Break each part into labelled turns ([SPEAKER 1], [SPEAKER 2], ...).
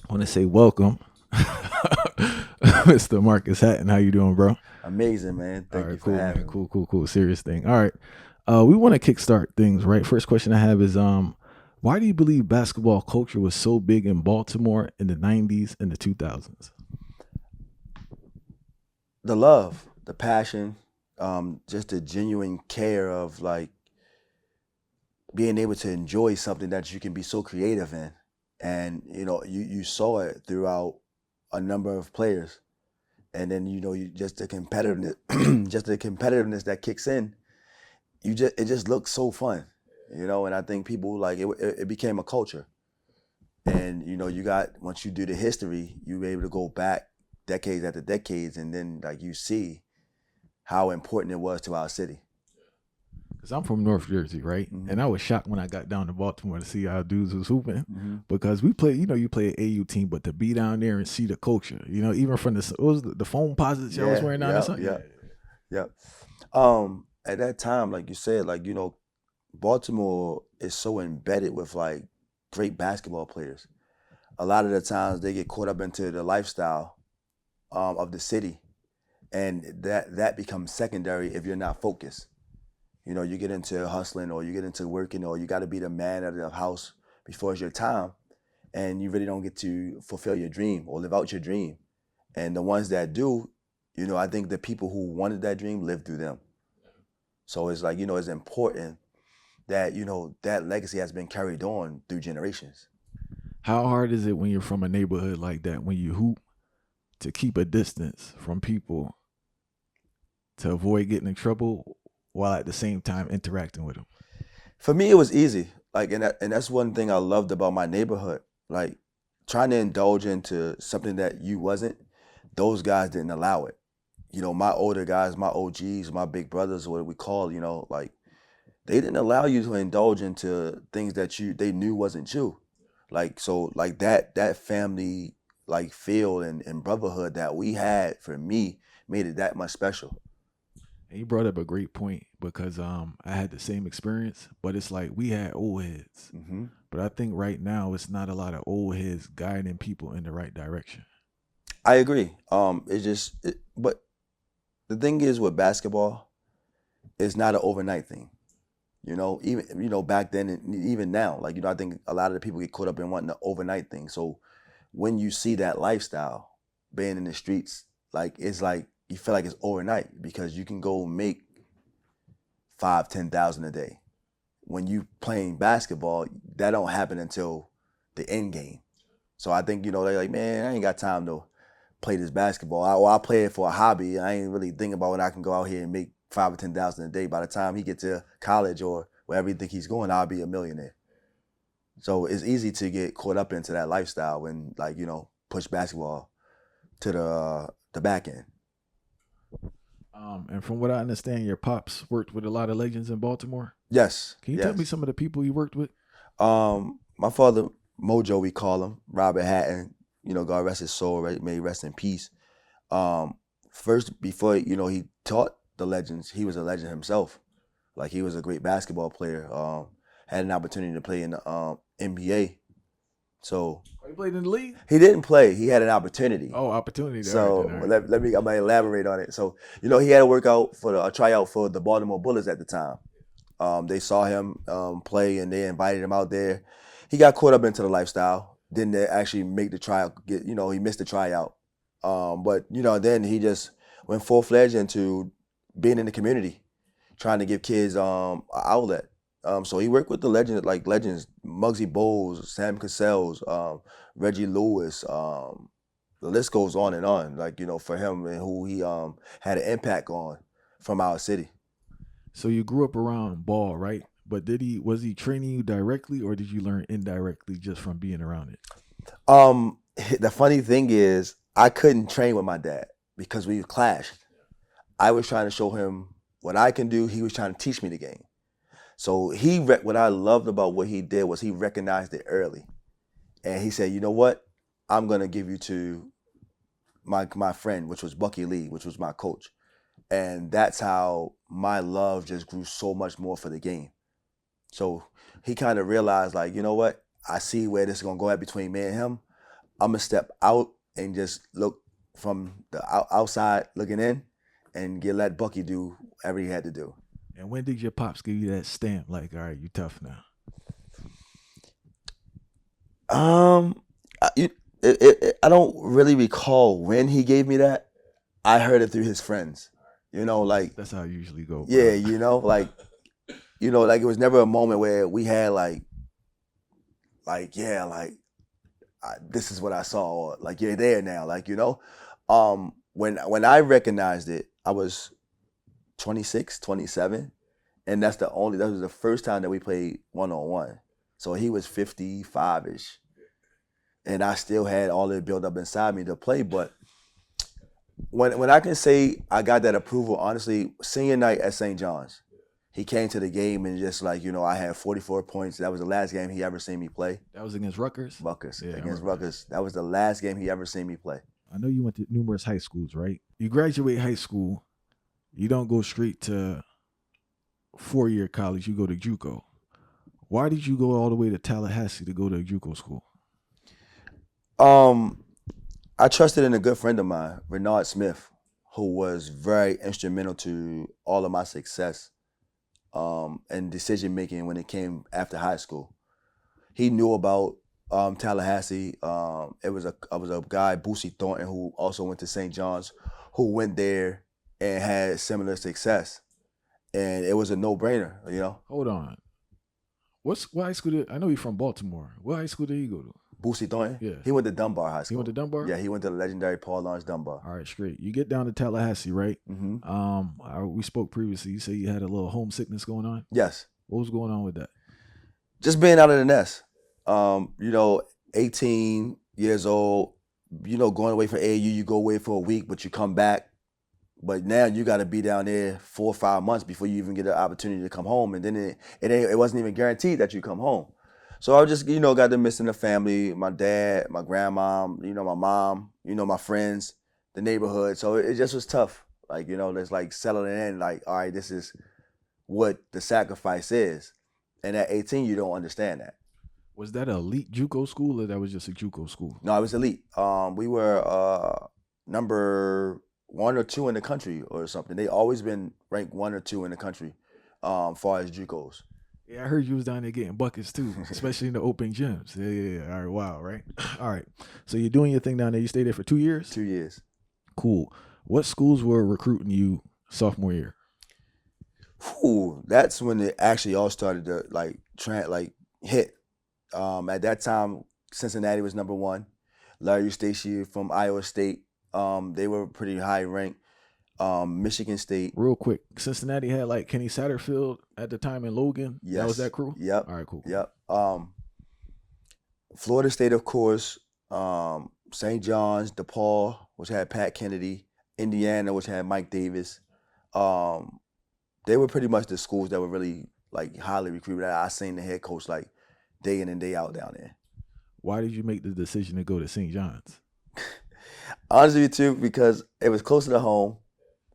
[SPEAKER 1] I want to say welcome, Mr. Marcus Hatten. How you doing, bro?
[SPEAKER 2] Amazing, man.
[SPEAKER 1] All
[SPEAKER 2] Thank you
[SPEAKER 1] right,
[SPEAKER 2] for
[SPEAKER 1] cool, man.
[SPEAKER 2] having me.
[SPEAKER 1] Cool. Serious thing. All right. We want to kickstart things, right? First question I have is why do you believe basketball culture was so big in Baltimore in the '90s and the 2000s?
[SPEAKER 2] The love, the passion, just the genuine care of like being able to enjoy something that you can be so creative in. And you saw it throughout a number of players. And then you just the competitiveness just the competitiveness that kicks in, it just looks so fun. And I think people like it became a culture. And you got once you do the history, you're able to go back decades after decades, and then like you see how important it was to our city.
[SPEAKER 1] Because I'm from North Jersey, right?
[SPEAKER 2] Mm-hmm.
[SPEAKER 1] And I was shocked when I got down to Baltimore to see how dudes was hooping.
[SPEAKER 2] Mm-hmm.
[SPEAKER 1] Because we play, you play an AU team, but to be down there and see the culture, even from what was the foam posits y'all was
[SPEAKER 2] Yeah,
[SPEAKER 1] wearing down there,
[SPEAKER 2] yeah,
[SPEAKER 1] something?
[SPEAKER 2] yeah,
[SPEAKER 1] Yeah.
[SPEAKER 2] yeah. At that time, like you said, like Baltimore is so embedded with like great basketball players. A lot of the times they get caught up into the lifestyle of the city, and that becomes secondary if you're not focused. You get into hustling or you get into working or you got to be the man of the house before it's your time, and you really don't get to fulfill your dream or live out your dream. And the ones that do, I think the people who wanted that dream lived through them. So it's like, it's important that, that legacy has been carried on through generations.
[SPEAKER 1] How hard is it when you're from a neighborhood like that, when you hoop, to keep a distance from people to avoid getting in trouble while at the same time interacting with them?
[SPEAKER 2] For me, it was easy. Like, and that's one thing I loved about my neighborhood. Like, trying to indulge into something that you wasn't, those guys didn't allow it. My older guys, my OGs, my big brothers, what we call, like they didn't allow you to indulge into things that they knew wasn't you. Like so like that family like feel and brotherhood that we had for me made it that much special.
[SPEAKER 1] And you brought up a great point because I had the same experience, but it's like we had old heads.
[SPEAKER 2] Hmm.
[SPEAKER 1] But I think right now it's not a lot of old heads guiding people in the right direction.
[SPEAKER 2] I agree. But the thing is with basketball, it's not an overnight thing. Even back then and even now, like I think a lot of the people get caught up in wanting the overnight thing. So when you see that lifestyle, being in the streets, like it's like you feel like it's overnight because you can go make 5, 10,000 a day. When you playing basketball, that don't happen until the end game. So I think they're like, man, I ain't got time to play this basketball. I play it for a hobby. I ain't really thinking about when I can go out here and make 5 or 10,000 a day. By the time he get to college or wherever he think he's going, I'll be a millionaire. So it's easy to get caught up into that lifestyle and like push basketball to the back end.
[SPEAKER 1] And from what I understand, your pops worked with a lot of legends in Baltimore.
[SPEAKER 2] Yes,
[SPEAKER 1] Can you tell me
[SPEAKER 2] yes.
[SPEAKER 1] some of the people you worked with?
[SPEAKER 2] My father, Mojo, we call him, Robert Hatten. God rest his soul. Right, may he rest in peace. Um, First, before he taught the legends, he was a legend himself. Like he was a great basketball player. Had an opportunity to play in the NBA. So
[SPEAKER 1] Oh, you played in the league?
[SPEAKER 2] he didn't play. He had an opportunity.
[SPEAKER 1] Oh, opportunity. All right, then.
[SPEAKER 2] So
[SPEAKER 1] All right.
[SPEAKER 2] I might elaborate on it. So he had to work out for a tryout for the Baltimore Bullets at the time. They saw him play and they invited him out there. He got caught up into the lifestyle. Didn't actually make the tryout. He missed the tryout. But then he just went full fledged into being in the community, trying to give kids an outlet. So he worked with the legends, Muggsy Bowles, Sam Cassell's, Reggie Lewis. The list goes on and on. Like for him and who he had an impact on from our city.
[SPEAKER 1] So you grew up around ball, right? But was he training you directly, or did you learn indirectly just from being around it?
[SPEAKER 2] The funny thing is, I couldn't train with my dad because we clashed. I was trying to show him what I can do. He was trying to teach me the game. So what I loved about what he did was he recognized it early, and he said, "You know what? I'm gonna give you to my friend, which was Bucky Lee, which was my coach." And that's how my love just grew so much more for the game. So he kind of realized, like, you know what? I see where this is gonna go at between me and him. I'm gonna step out and just look from the outside looking in, and let Bucky do whatever he had to do.
[SPEAKER 1] And when did your pops give you that stamp? Like, all right, you tough now.
[SPEAKER 2] I don't really recall when he gave me that. I heard it through his friends. Like
[SPEAKER 1] That's how I usually go.
[SPEAKER 2] yeah,
[SPEAKER 1] bro.
[SPEAKER 2] like like it was never a moment where we had this is what I saw, or like you're there now, when I recognized it, I was 26, 27, and that was the first time that we played 1-on-1. So he was 55ish, and I still had all it built up inside me to play. But when I can say I got that approval, honestly, senior night at St.Johns, he came to the game and just I had 44 points. That was the last game he ever seen me play.
[SPEAKER 1] That was against Rutgers?
[SPEAKER 2] Yeah, against Rutgers. That was the last game he ever seen me play.
[SPEAKER 1] I know you went to numerous high schools, right? You graduate high school, you don't go straight to 4-year college, you go to JUCO. Why did you go all the way to Tallahassee to go to a JUCO school?
[SPEAKER 2] I trusted in a good friend of mine, Renard Smith, who was very instrumental to all of my success and decision making when it came after high school. He knew about Tallahassee. It was a guy, Boosie Thornton, who also went to St. John's, who went there and had similar success, and it was a no-brainer.
[SPEAKER 1] Hold on. What high school did I know? You're from Baltimore. What high school did he go to?
[SPEAKER 2] Boosie Thornton?
[SPEAKER 1] Yeah.
[SPEAKER 2] He went to Dunbar High School.
[SPEAKER 1] He went to Dunbar?
[SPEAKER 2] Yeah, he went to the legendary Paul Lawrence Dunbar.
[SPEAKER 1] All right, straight. You get down to Tallahassee, right?
[SPEAKER 2] Mm-hmm.
[SPEAKER 1] We spoke previously. You say you had a little homesickness going on?
[SPEAKER 2] Yes.
[SPEAKER 1] What was going on with that?
[SPEAKER 2] Just being out of the nest. 18 years old, going away for AAU, you go away for a week, but you come back. But now you got to be down there 4 or 5 months before you even get an opportunity to come home. And then it wasn't even guaranteed that you come home. So I just, got to missing the family, my dad, my grandma, my mom, my friends, the neighborhood. So it just was tough. It's like settling in, all right, this is what the sacrifice is. And at 18, you don't understand that.
[SPEAKER 1] Was that an elite JUCO school or that was just a JUCO school?
[SPEAKER 2] No, it was elite. We were number 1 or 2 in the country or something. They always been ranked 1 or 2 in the country, far as JUCOs.
[SPEAKER 1] Yeah, I heard you was down there getting buckets too, especially in the open gyms. Yeah. All right, wow, right? All right. So you're doing your thing down there. You stayed there for 2 years?
[SPEAKER 2] 2 years.
[SPEAKER 1] Cool. What schools were recruiting you sophomore year?
[SPEAKER 2] That's when it actually all started to hit. At that time, Cincinnati was number 1. Larry Eustace from Iowa State, they were pretty high ranked. Michigan State.
[SPEAKER 1] Real quick, Cincinnati had like Kenny Satterfield at the time in Logan.
[SPEAKER 2] Yes.
[SPEAKER 1] That was that crew?
[SPEAKER 2] Yep.
[SPEAKER 1] All right, cool.
[SPEAKER 2] Yep. Florida State, of course. St. John's, DePaul, which had Pat Kennedy. Indiana, which had Mike Davis. They were pretty much the schools that were really highly recruited. I seen the head coach day in and day out down there.
[SPEAKER 1] Why did you make the decision to go to St. John's?
[SPEAKER 2] Honestly, too, because it was closer to home.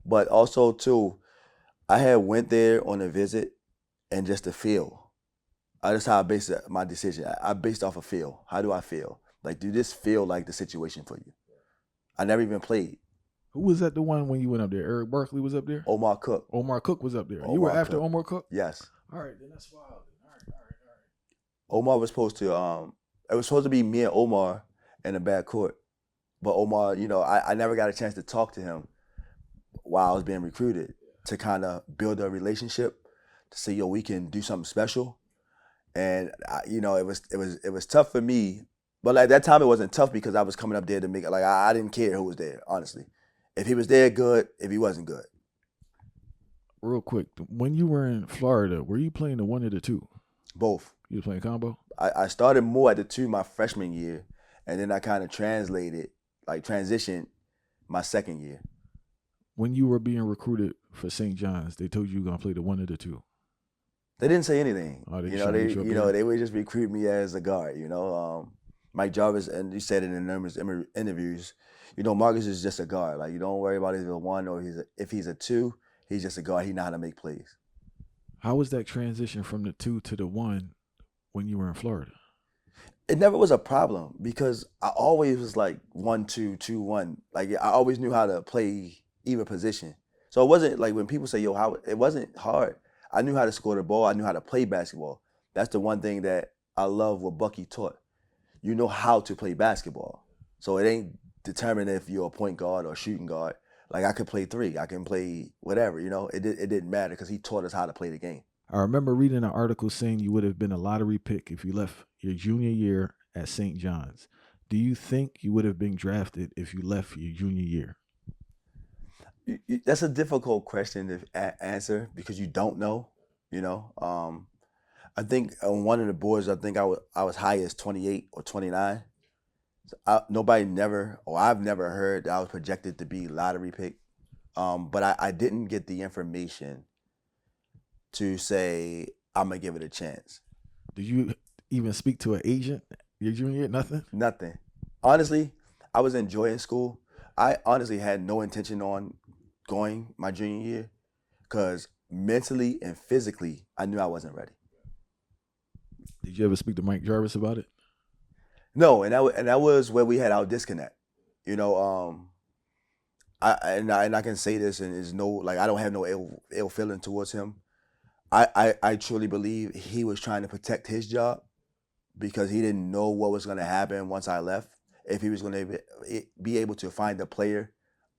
[SPEAKER 2] But also, too, I had went there on a visit and just the feel. That's how I based my decision. I based off of feel. How do I feel? Do this feel like the situation for you? I never even played.
[SPEAKER 1] Who was at the one when you went up there? Eric Barkley was up there?
[SPEAKER 2] Omar Cook.
[SPEAKER 1] Omar Cook was up there. You were after Omar Cook?
[SPEAKER 2] Yes.
[SPEAKER 1] All right, then that's wild. All right.
[SPEAKER 2] Omar was supposed to, it was supposed to be me and Omar in the backcourt. But Omar, I never got a chance to talk to him while I was being recruited to kind of build a relationship to say, we can do something special. And it was tough for me, but at that time it wasn't tough because I was coming up there to make it. I didn't care who was there, honestly. If he was there, good. If he wasn't, good.
[SPEAKER 1] Real quick, when you were in Florida, were you playing the 1 or the 2?
[SPEAKER 2] Both.
[SPEAKER 1] You were playing combo?
[SPEAKER 2] I started more at the 2 my freshman year, and then I kind of transitioned my second year.
[SPEAKER 1] When you were being recruited for St. John's, they told you were gonna play the 1 or the 2.
[SPEAKER 2] They didn't say anything.
[SPEAKER 1] Oh,
[SPEAKER 2] they would just recruit me as a guard. Mike Jarvis, and you said it in numerous interviews. Marcus is just a guard. You don't worry about if he's a 1 or if he's a 2. He's just a guard. He know how to make plays.
[SPEAKER 1] How was that transition from the 2 to the 1 when you were in Florida?
[SPEAKER 2] It never was a problem because I always was like 1-2, 2-1. Like I always knew how to play either position. So it wasn't like when people say, "Yo, how?" It wasn't hard. I knew how to score the ball. I knew how to play basketball. That's the one thing that I love what Bucky taught. You know how to play basketball. So it ain't determined if you're a point guard or shooting guard. Like I could play three. I can play whatever. It didn't matter because he taught us how to play the game.
[SPEAKER 1] I remember reading an article saying you would have been a lottery pick if you left your junior year at St.Johns. Do you think you would have been drafted if you left your junior year?
[SPEAKER 2] That's a difficult question to answer because you don't know. I think on one of the boards, I think I was high as 28 or 29. So I've never heard that I was projected to be lottery pick. But I didn't get the information to say I'm gonna give it a chance.
[SPEAKER 1] Did you even speak to an agent your junior year? Nothing?
[SPEAKER 2] Nothing. Honestly, I was enjoying school. I honestly had no intention on going my junior year because mentally and physically, I knew I wasn't ready.
[SPEAKER 1] Did you ever speak to Mike Jarvis about it?
[SPEAKER 2] No, and that was where we had our disconnect. I can say this, and there's no like I don't have no ill feeling towards him. I truly believe he was trying to protect his job because he didn't know what was going to happen once I left. If he was going to be able to find a player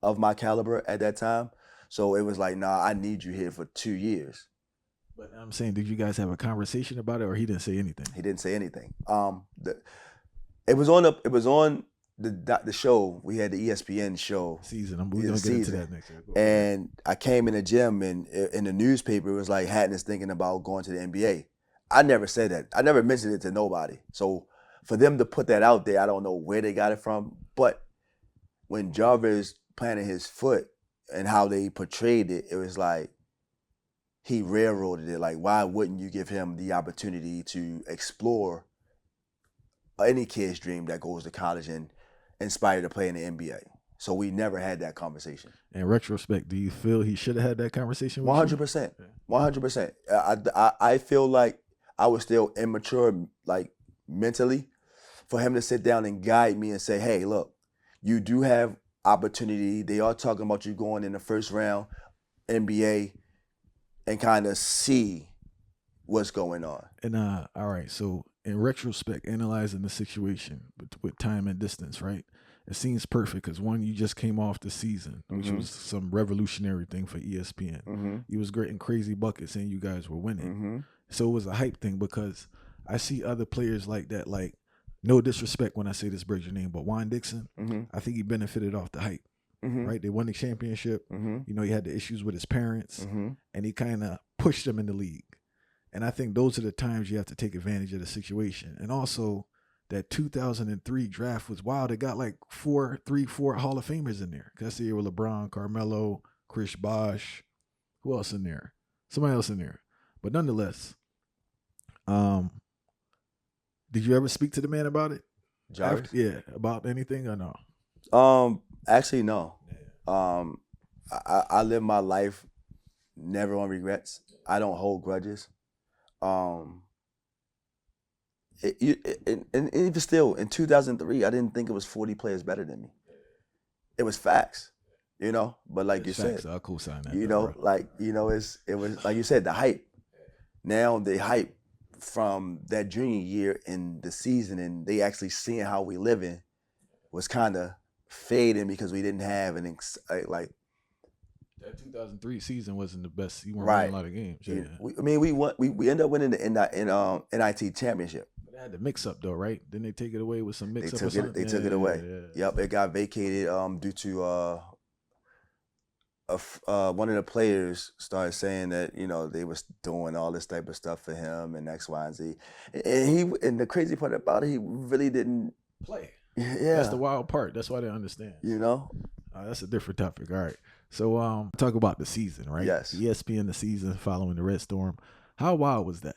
[SPEAKER 2] of my caliber at that time. So it was like, nah, I need you here for 2 years.
[SPEAKER 1] But I'm saying, did you guys have a conversation about it, or he didn't say anything?
[SPEAKER 2] He didn't say anything. It was on the show. We had the ESPN show
[SPEAKER 1] season. We're gonna get into that next year.
[SPEAKER 2] And I came in the gym, and in the newspaper it was like Hatten is thinking about going to the NBA. I never said that. I never mentioned it to nobody. So for them to put that out there, I don't know where they got it from. But when Jarvis planted his foot and how they portrayed it, it was like he railroaded it. Like, why wouldn't you give him the opportunity to explore any kid's dream that goes to college and inspired to play in the NBA? So we never had that conversation.
[SPEAKER 1] In retrospect, do you feel he should have had that conversation with
[SPEAKER 2] 100%. 100%. I feel like I was still immature, like mentally, for him to sit down and guide me and say, hey, look, you do have opportunity. They are talking about you going in the first round NBA and kind of see what's going on.
[SPEAKER 1] And all right, so in retrospect, analyzing the situation with time and distance, right? It seems perfect because one, you just came off the season, which was some revolutionary thing for ESPN. You was getting crazy buckets and you guys were winning. So it was a hype thing because I see other players like that, like no disrespect when I say this breaks your name, but Juan Dixon, I think he benefited off the hype, right? They won the championship. He had the issues with his parents and he kind of pushed them in the league. And I think those are the times you have to take advantage of the situation. And also, that 2003 draft was wild. It got like 4 Hall of Famers in there. That's the year with LeBron, Carmelo, Chris Bosh. Who else in there? Somebody else in there. But nonetheless, did you ever speak to the man about it?
[SPEAKER 2] Jarvis?
[SPEAKER 1] Yeah, about anything or no?
[SPEAKER 2] Actually, no. I live my life never on regrets. I don't hold grudges. And even still, in 2003, I didn't think it was 40 players better than me. It was facts, But like
[SPEAKER 1] it's
[SPEAKER 2] you
[SPEAKER 1] facts.
[SPEAKER 2] said,
[SPEAKER 1] I'll co-sign that.
[SPEAKER 2] it was like you said, the hype. Now the hype from that junior year in the season, and they actually seeing how we living, was kind of fading because we didn't have like.
[SPEAKER 1] That 2003 season wasn't the best. You weren't
[SPEAKER 2] Right.
[SPEAKER 1] winning a lot of games. Yeah.
[SPEAKER 2] We ended up winning the NIT championship.
[SPEAKER 1] They had the mix-up though, right? Didn't they take it away with some mix-up
[SPEAKER 2] They
[SPEAKER 1] or something?
[SPEAKER 2] They took it away. Yep, it got vacated due to one of the players started saying that they was doing all this type of stuff for him and X, Y, and Z. And the crazy part about it, he really didn't
[SPEAKER 1] play.
[SPEAKER 2] Yeah,
[SPEAKER 1] that's the wild part. That's why they understand.
[SPEAKER 2] That's
[SPEAKER 1] a different topic. All right. So talk about the season, right?
[SPEAKER 2] Yes.
[SPEAKER 1] ESPN the season following the Red Storm. How wild was that?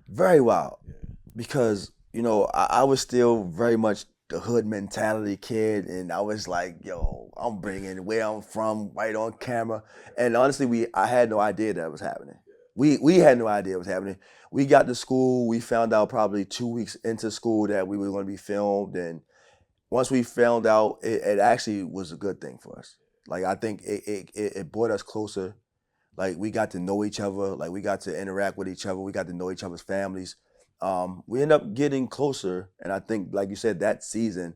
[SPEAKER 2] Very wild. Yeah. Because, I was still very much the hood mentality kid, and I was like, yo, I'm bringing where I'm from right on camera. And honestly, I had no idea that was happening. we had no idea what was happening. We got to school. We found out probably 2 weeks into school that we were going to be filmed, and once we found out, it actually was a good thing for us. Like I think it brought us closer. Like we got to know each other. Like we got to interact with each other. We got to know each other's families. We ended up getting closer, and I think, like you said, that season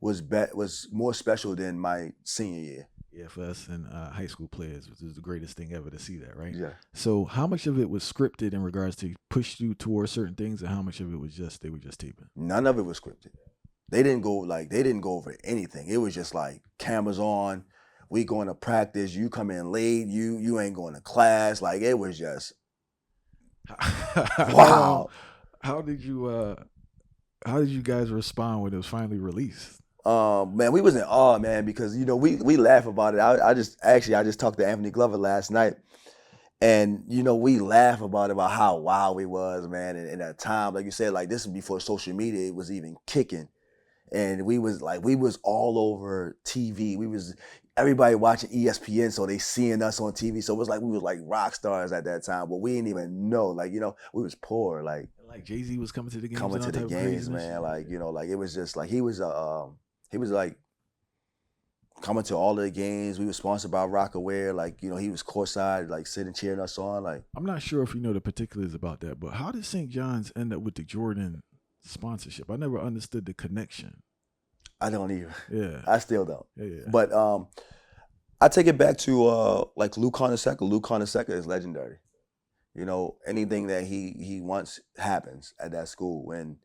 [SPEAKER 2] was more special than my senior year.
[SPEAKER 1] Yeah, for us and high school players, which is the greatest thing ever to see that, right?
[SPEAKER 2] Yeah.
[SPEAKER 1] So, how much of it was scripted in regards to push you towards certain things, and how much of it was just they were just taping?
[SPEAKER 2] None of it was scripted. They didn't go over anything. It was just like cameras on. We going to practice. You come in late. You ain't going to class. Like it was just wow.
[SPEAKER 1] How did you guys respond when it was finally released?
[SPEAKER 2] Man, we was in awe, man, because we laugh about it. I just talked to Anthony Glover last night, and we laugh about how wild we was, man. And at time, like you said, like this was before social media was even kicking, and we was all over TV. We was everybody watching ESPN, so they seeing us on TV. So it was like we was like rock stars at that time, but we didn't even know. Like we was poor, like
[SPEAKER 1] Jay-Z was coming to the games.
[SPEAKER 2] Coming to the games, man. Like like it was just like he was like coming to all of the games. We were sponsored by Rockaware. Like, he was courtside, like sitting cheering us on. Like,
[SPEAKER 1] I'm not sure if you know the particulars about that, but how did St.Johns end up with the Jordan sponsorship? I never understood the connection.
[SPEAKER 2] I don't either.
[SPEAKER 1] Yeah.
[SPEAKER 2] I still don't.
[SPEAKER 1] Yeah.
[SPEAKER 2] But I take it back to like Lou Carnesecca. Lou Carnesecca is legendary. Anything that he wants happens at that school. And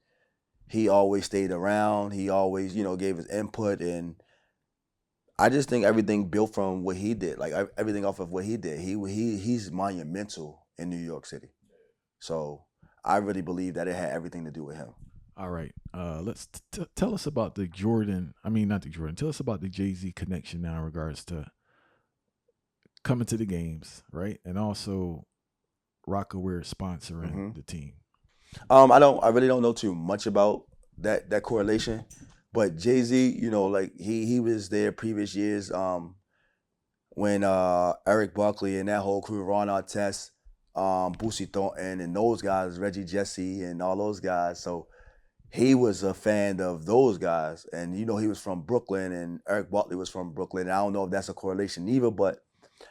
[SPEAKER 2] he always stayed around. He always, gave his input, and I just think everything built from what he did. Like everything off of what he did. He's monumental in New York City. So I really believe that it had everything to do with him.
[SPEAKER 1] All right. Let's tell us about the Jordan. I mean, not the Jordan. Tell us about the Jay-Z connection now in regards to coming to the games, right? And also Rockaware sponsoring the team.
[SPEAKER 2] I really don't know too much about that correlation, but Jay-Z, like he was there previous years when Eric Buckley and that whole crew, Ron Artest, Boosie Thornton, and those guys, Reggie Jesse, and all those guys. So he was a fan of those guys, and he was from Brooklyn, and Eric Buckley was from Brooklyn. And I don't know if that's a correlation either, but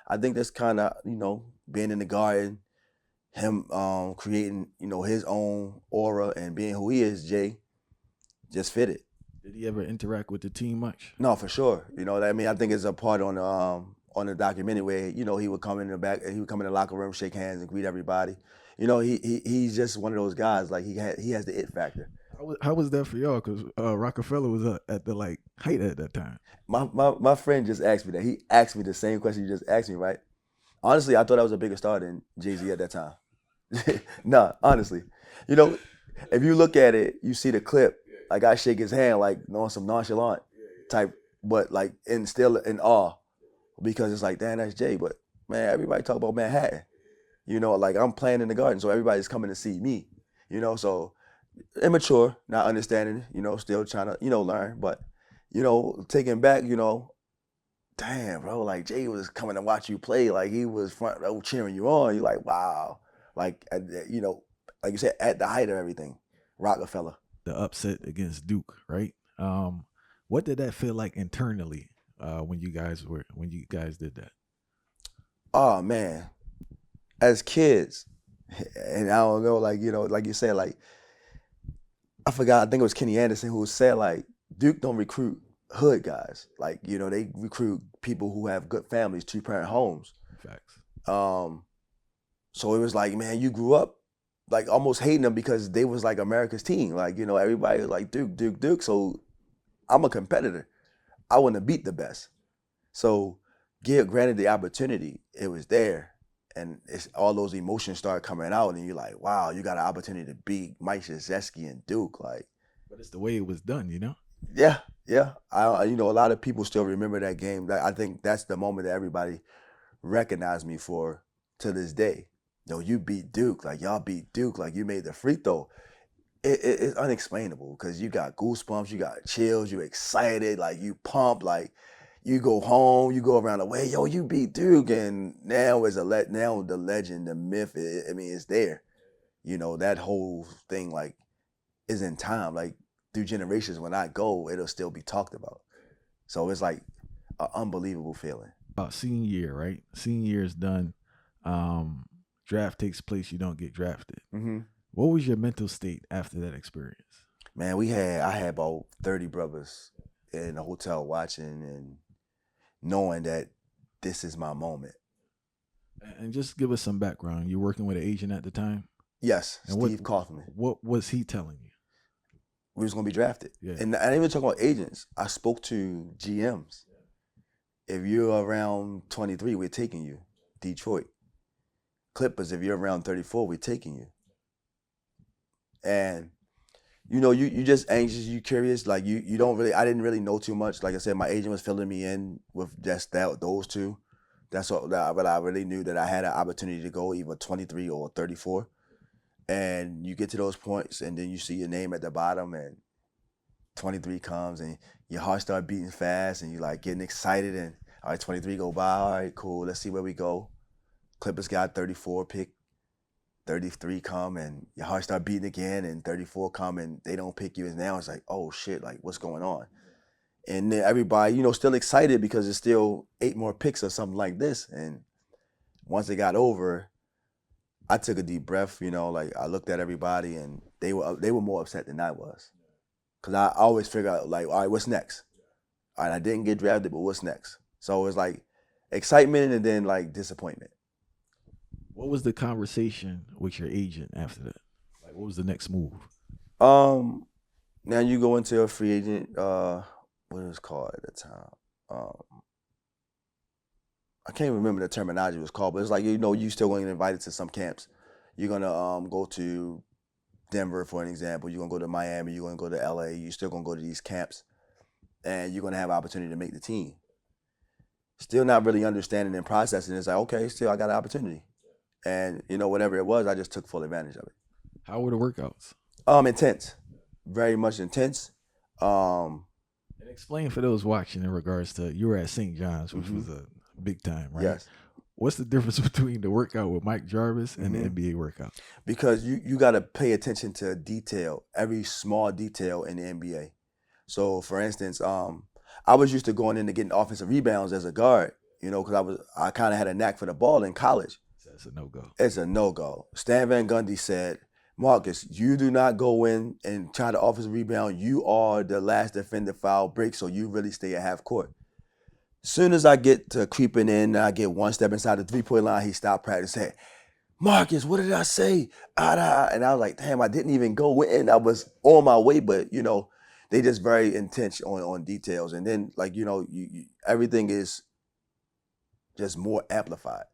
[SPEAKER 2] I think that's kind of being in the Garden. Him creating, his own aura and being who he is, Jay, just fit it.
[SPEAKER 1] Did he ever interact with the team much?
[SPEAKER 2] No, for sure. I think it's a part on the documentary where he would come in the back, he would come in the locker room, shake hands, and greet everybody. He's just one of those guys. Like he has the it factor.
[SPEAKER 1] How was that for y'all? Because Rockefeller was at the height at that time.
[SPEAKER 2] My friend just asked me that. He asked me the same question you just asked me, right? Honestly, I thought I was a bigger star than Jay-Z at that time. Nah, honestly. If you look at it, you see the clip, like I shake his hand like on some nonchalant type, but like still in awe, because it's like, damn, that's Jay. But man, everybody talk about Manhattan. Like I'm playing in the Garden, so everybody's coming to see me. So immature, not understanding, still trying to, learn. But, taking back, damn, bro, like Jay was coming to watch you play. Like he was front row cheering you on. You're like, wow. Like, like you said, at the height of everything, Rockefeller.
[SPEAKER 1] The upset against Duke, right? What did that feel like internally when you guys did that?
[SPEAKER 2] Oh man, as kids, and I don't know, like like you said, like I forgot. I think it was Kenny Anderson who said like Duke don't recruit hood guys. Like they recruit people who have good families, 2-parent homes.
[SPEAKER 1] Facts.
[SPEAKER 2] So it was like, man, you grew up like almost hating them because they was like America's team. Like, everybody was like Duke, Duke, Duke. So I'm a competitor. I want to beat the best. So granted the opportunity, it was there. And it's all those emotions start coming out, and you're like, wow, you got an opportunity to beat Mike Krzyzewski and Duke. Like,
[SPEAKER 1] but it's the way it was done,
[SPEAKER 2] Yeah. A lot of people still remember that game. I think that's the moment that everybody recognized me for to this day. You beat Duke, like y'all beat Duke, like you made the free throw. It's unexplainable because you got goosebumps, you got chills, you excited, like you pumped, like you go home, you go around the way, yo, you beat Duke, and now now the legend, the myth. I mean, it's there. You know, that whole thing like is in time. Like through generations, when I go, it'll still be talked about. So it's like an unbelievable feeling.
[SPEAKER 1] Senior year, right? Senior year is done. Draft takes place. You don't get drafted.
[SPEAKER 2] Mm-hmm.
[SPEAKER 1] What was your mental state after that experience?
[SPEAKER 2] Man, I had about 30 brothers in a hotel watching and knowing that this is my moment.
[SPEAKER 1] And just give us some background. You're working with an agent at the time?
[SPEAKER 2] Yes,
[SPEAKER 1] And
[SPEAKER 2] Steve Kaufman.
[SPEAKER 1] What was he telling you?
[SPEAKER 2] We was going to be drafted.
[SPEAKER 1] Yeah.
[SPEAKER 2] And I didn't even talk about agents. I spoke to GMs. If you're around 23, we're taking you. Detroit. Clippers, if you're around 34, we're taking you. And you know, you just anxious, you curious, like you don't really, I didn't really know too much. Like I said, my agent was filling me in with just those two. That's all but I really knew that I had an opportunity to go either 23 or 34. And you get to those points and then you see your name at the bottom and 23 comes and your heart start beating fast and you like getting excited and all right, 23 go by, all right, cool, let's see where we go. Clippers got 34 pick. 33 come and your heart start beating again and 34 come and they don't pick you, and now it's like, oh shit, like what's going on? And then everybody, you know, still excited because it's still 8 more picks or something like this. And once it got over, I took a deep breath, you know, like I looked at everybody and they were more upset than I was. Cause I always figure out like, all right, what's next? All right, I didn't get drafted, but what's next? So it was like excitement and then like disappointment.
[SPEAKER 1] What was the conversation with your agent after that? Like, what was the next move?
[SPEAKER 2] Now you go into a free agent. What it was called at the time? I can't remember the terminology it was called, but it's like, you know, you still going to get invited to some camps. You're gonna go to Denver for an example. You're gonna go to Miami. You're gonna go to LA. You're still gonna go to these camps, and you're gonna have opportunity to make the team. Still not really understanding and processing. It's like, okay, still I got an opportunity. And, you know, whatever it was, I just took full advantage of it.
[SPEAKER 1] How were the workouts?
[SPEAKER 2] Intense. Very much intense.
[SPEAKER 1] And explain for those watching in regards to, you were at St.Johns, which was a big time, right?
[SPEAKER 2] Yes.
[SPEAKER 1] What's the difference between the workout with Mike Jarvis and the NBA workout?
[SPEAKER 2] Because you got to pay attention to detail, every small detail in the NBA. So, for instance, I was used to going in and getting offensive rebounds as a guard, you know, because I kind of had a knack for the ball in college.
[SPEAKER 1] That's a no-go.
[SPEAKER 2] It's a no-go. Stan Van Gundy said, Marcus, you do not go in and try to offensive rebound. You are the last defender foul break, so you really stay at half court. Soon as I get to creeping in, I get one step inside the three-point line, he stopped practice, said, Marcus, what did I say? And I was like, damn, I didn't even go in. I was on my way, but, you know, they just very intense on details. And then, like, you know, everything is just more amplified.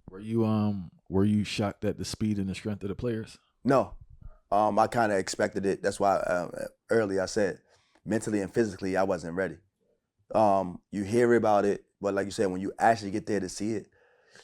[SPEAKER 1] Were you shocked at the speed and the strength of the players?
[SPEAKER 2] No. I kind of expected it. That's why earlier I said mentally and physically I wasn't ready. You hear about it, but like you said, when you actually get there to see it,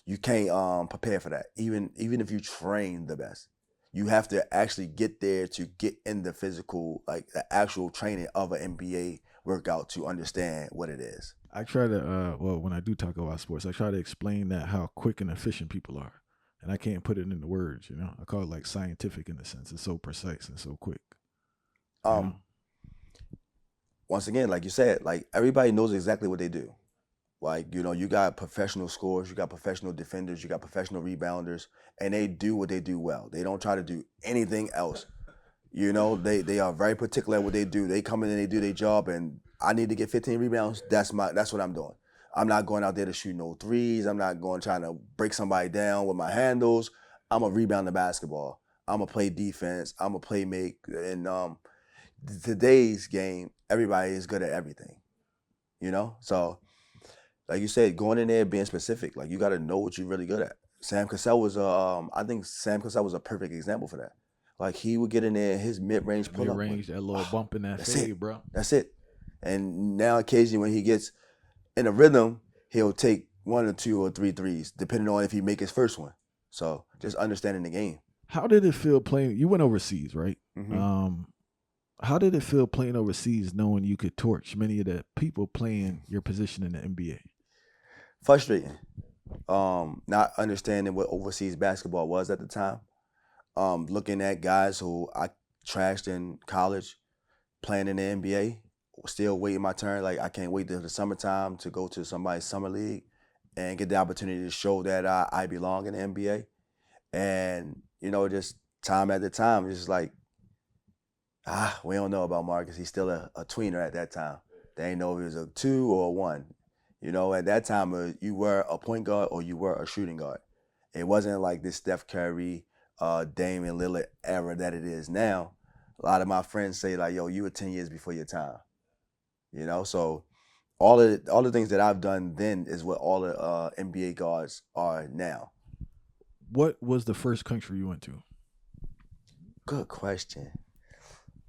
[SPEAKER 2] you can't prepare for that. Even if you train the best, you have to actually get there to get in the physical, like the actual training of an NBA workout to understand what it is.
[SPEAKER 1] I try to, when I do talk about sports, I try to explain that how quick and efficient people are. And I can't put it into words, you know. I call it like scientific in a sense. It's so precise and so quick.
[SPEAKER 2] Once again, like you said, like everybody knows exactly what they do. Like, you know, you got professional scorers, you got professional defenders, you got professional rebounders, and they do what they do well. They don't try to do anything else. You know, they are very particular at what they do. They come in and they do their job, and I need to get 15 rebounds. That's what I'm doing. I'm not going out there to shoot no threes. I'm not going trying to break somebody down with my handles. I'm going to rebound the basketball. I'm going to play defense. I'm going to play make. And today's game, everybody is good at everything, you know? So, like you said, going in there, being specific, like you got to know what you're really good at. Sam Cassell was, I think Sam Cassell was a perfect example for that. Like he would get in there, his mid-range pull-up.
[SPEAKER 1] Mid-range, that little bump in that fade, bro.
[SPEAKER 2] That's it. And now occasionally when he gets in a rhythm, he'll take 1 or 2 or 3 threes, depending on if he make his first one. So just understanding the game.
[SPEAKER 1] How did it feel playing? You went overseas, right?
[SPEAKER 2] Mm-hmm.
[SPEAKER 1] How did it feel playing overseas, knowing you could torch many of the people playing your position in the NBA?
[SPEAKER 2] Frustrating. Not understanding what overseas basketball was at the time. Looking at guys who I trashed in college playing in the NBA, still waiting my turn. Like, I can't wait till the summertime to go to somebody's summer league and get the opportunity to show that I belong in the NBA. And, just time at the time, just like, we don't know about Marcus. He's still a tweener at that time. They ain't know if he was a 2 or a 1. At that time, you were a point guard or you were a shooting guard. It wasn't like this Steph Curry, Damian Lillard era that it is now. A lot of my friends say, like, yo, you were 10 years before your time. So all the things that I've done then is what all the NBA guards are now.
[SPEAKER 1] What was the first country you went to?
[SPEAKER 2] Good question.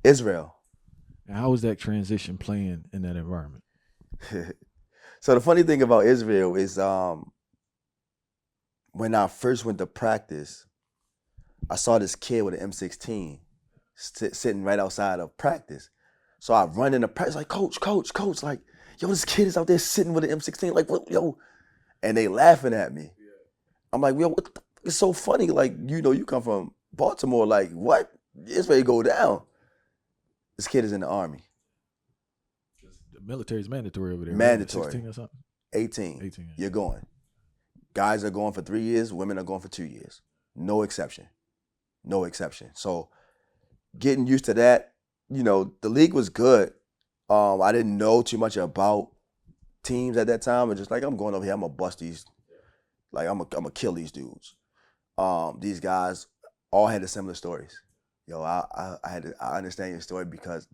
[SPEAKER 2] Israel.
[SPEAKER 1] And how was that transition playing in that environment?
[SPEAKER 2] So the funny thing about Israel is when I first went to practice, I saw this kid with an M16 sitting right outside of practice. So I run into practice like, coach, like, yo, this kid is out there sitting with an M16, like, what, yo? And they laughing at me. I'm like, yo, it's so funny. Like, you come from Baltimore, like, what? It's ready to go down. This kid is in the Army.
[SPEAKER 1] The military is mandatory over there.
[SPEAKER 2] Mandatory.
[SPEAKER 1] Right? 16 or something?
[SPEAKER 2] 18.
[SPEAKER 1] 18.
[SPEAKER 2] You're going. Guys are going for 3 years. Women are going for 2 years. No exception. So getting used to that, the league was good. I didn't know too much about teams at that time. And just like, I'm going over here, I'm going to bust these. Like, I'm going to kill these dudes. These guys all had the similar stories. Yo, I understand your story because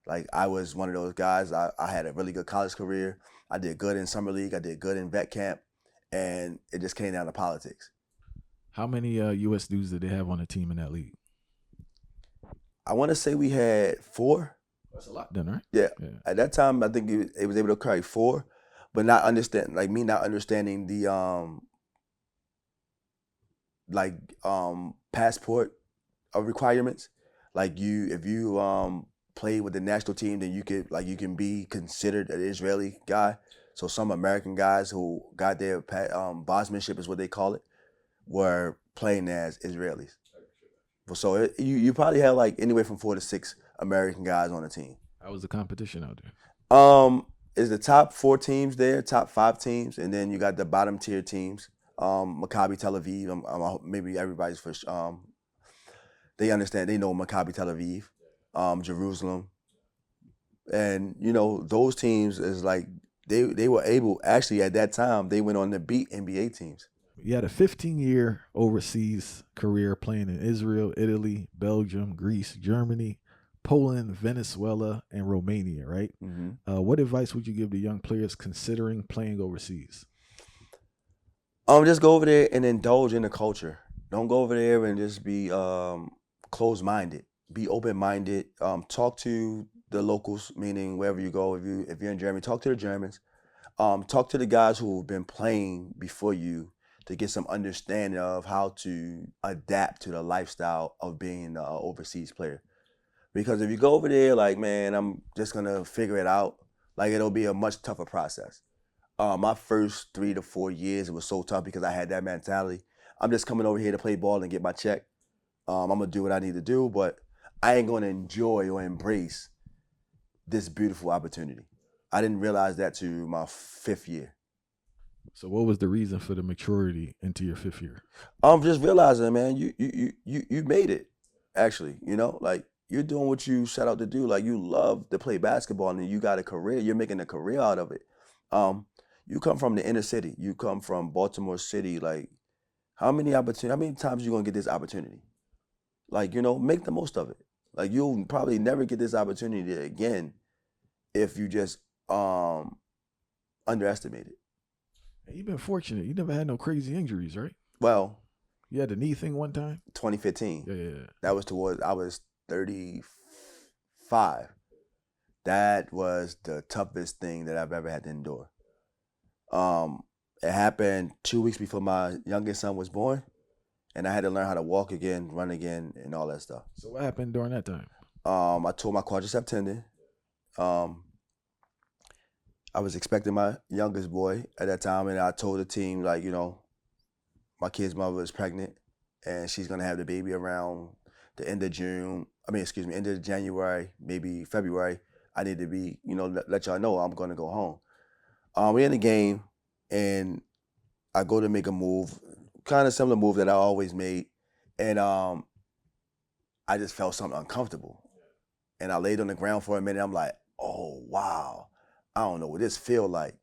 [SPEAKER 2] Like, I was one of those guys. I had a really good college career. I did good in summer league. I did good in vet camp. And it just came down to politics.
[SPEAKER 1] How many U.S. dudes did they have on the team in that league?
[SPEAKER 2] I want to say we had 4.
[SPEAKER 1] That's a lot then, right?
[SPEAKER 2] Yeah. At that time, I think it was able to carry 4, but not understanding the passport requirements. Like, if you play with the national team, then you can be considered an Israeli guy. So some American guys who got their bosmanship is what they call it, were playing as Israelis. So you probably had like anywhere from 4 to 6 American guys on the team.
[SPEAKER 1] How was the competition out there?
[SPEAKER 2] Is the top 4 teams there, top 5 teams, and then you got the bottom tier teams. Maccabi Tel Aviv. Maybe everybody's first. They understand. They know Maccabi Tel Aviv, Jerusalem, and those teams is like they were able. Actually, at that time, they went on to beat NBA teams.
[SPEAKER 1] You had a 15-year overseas career playing in Israel, Italy, Belgium, Greece, Germany, Poland, Venezuela, and Romania, right?
[SPEAKER 2] Mm-hmm.
[SPEAKER 1] What advice would you give to young players considering playing overseas?
[SPEAKER 2] Just go over there and indulge in the culture. Don't go over there and just be closed-minded. Be open-minded. Talk to the locals, meaning wherever you go. If you're in Germany, talk to the Germans. Talk to the guys who've been playing before you to get some understanding of how to adapt to the lifestyle of being an overseas player. Because if you go over there like, man, I'm just going to figure it out, like, it'll be a much tougher process. My first 3 to 4 years, it was so tough because I had that mentality. I'm just coming over here to play ball and get my check. I'm going to do what I need to do, but I ain't going to enjoy or embrace this beautiful opportunity. I didn't realize that to my 5th year.
[SPEAKER 1] So what was the reason for the maturity into your 5th year?
[SPEAKER 2] Just realizing, man, you made it, actually. Like, you're doing what you set out to do. Like, you love to play basketball and you got a career. You're making a career out of it. You come from the inner city. You come from Baltimore City. Like, how many times you gonna get this opportunity? Like, make the most of it. Like, you'll probably never get this opportunity again if you just underestimate it.
[SPEAKER 1] You've been fortunate. You never had no crazy injuries, right?
[SPEAKER 2] Well,
[SPEAKER 1] you had the knee thing one time?
[SPEAKER 2] 2015.
[SPEAKER 1] Yeah.
[SPEAKER 2] That was I was 35. That was the toughest thing that I've ever had to endure. It happened 2 weeks before my youngest son was born, and I had to learn how to walk again, run again, and all that stuff.
[SPEAKER 1] So what happened during that time?
[SPEAKER 2] I tore my quadricep tendon. Um, I was expecting my youngest boy at that time, and I told the team, like, my kid's mother is pregnant, and she's gonna have the baby around the end of June. End of January, maybe February. I need to be, let y'all know I'm gonna go home. We're in the game, and I go to make a move, kind of similar move that I always made, and I just felt something uncomfortable, and I laid on the ground for a minute. I'm like, oh wow, I don't know what this feel like,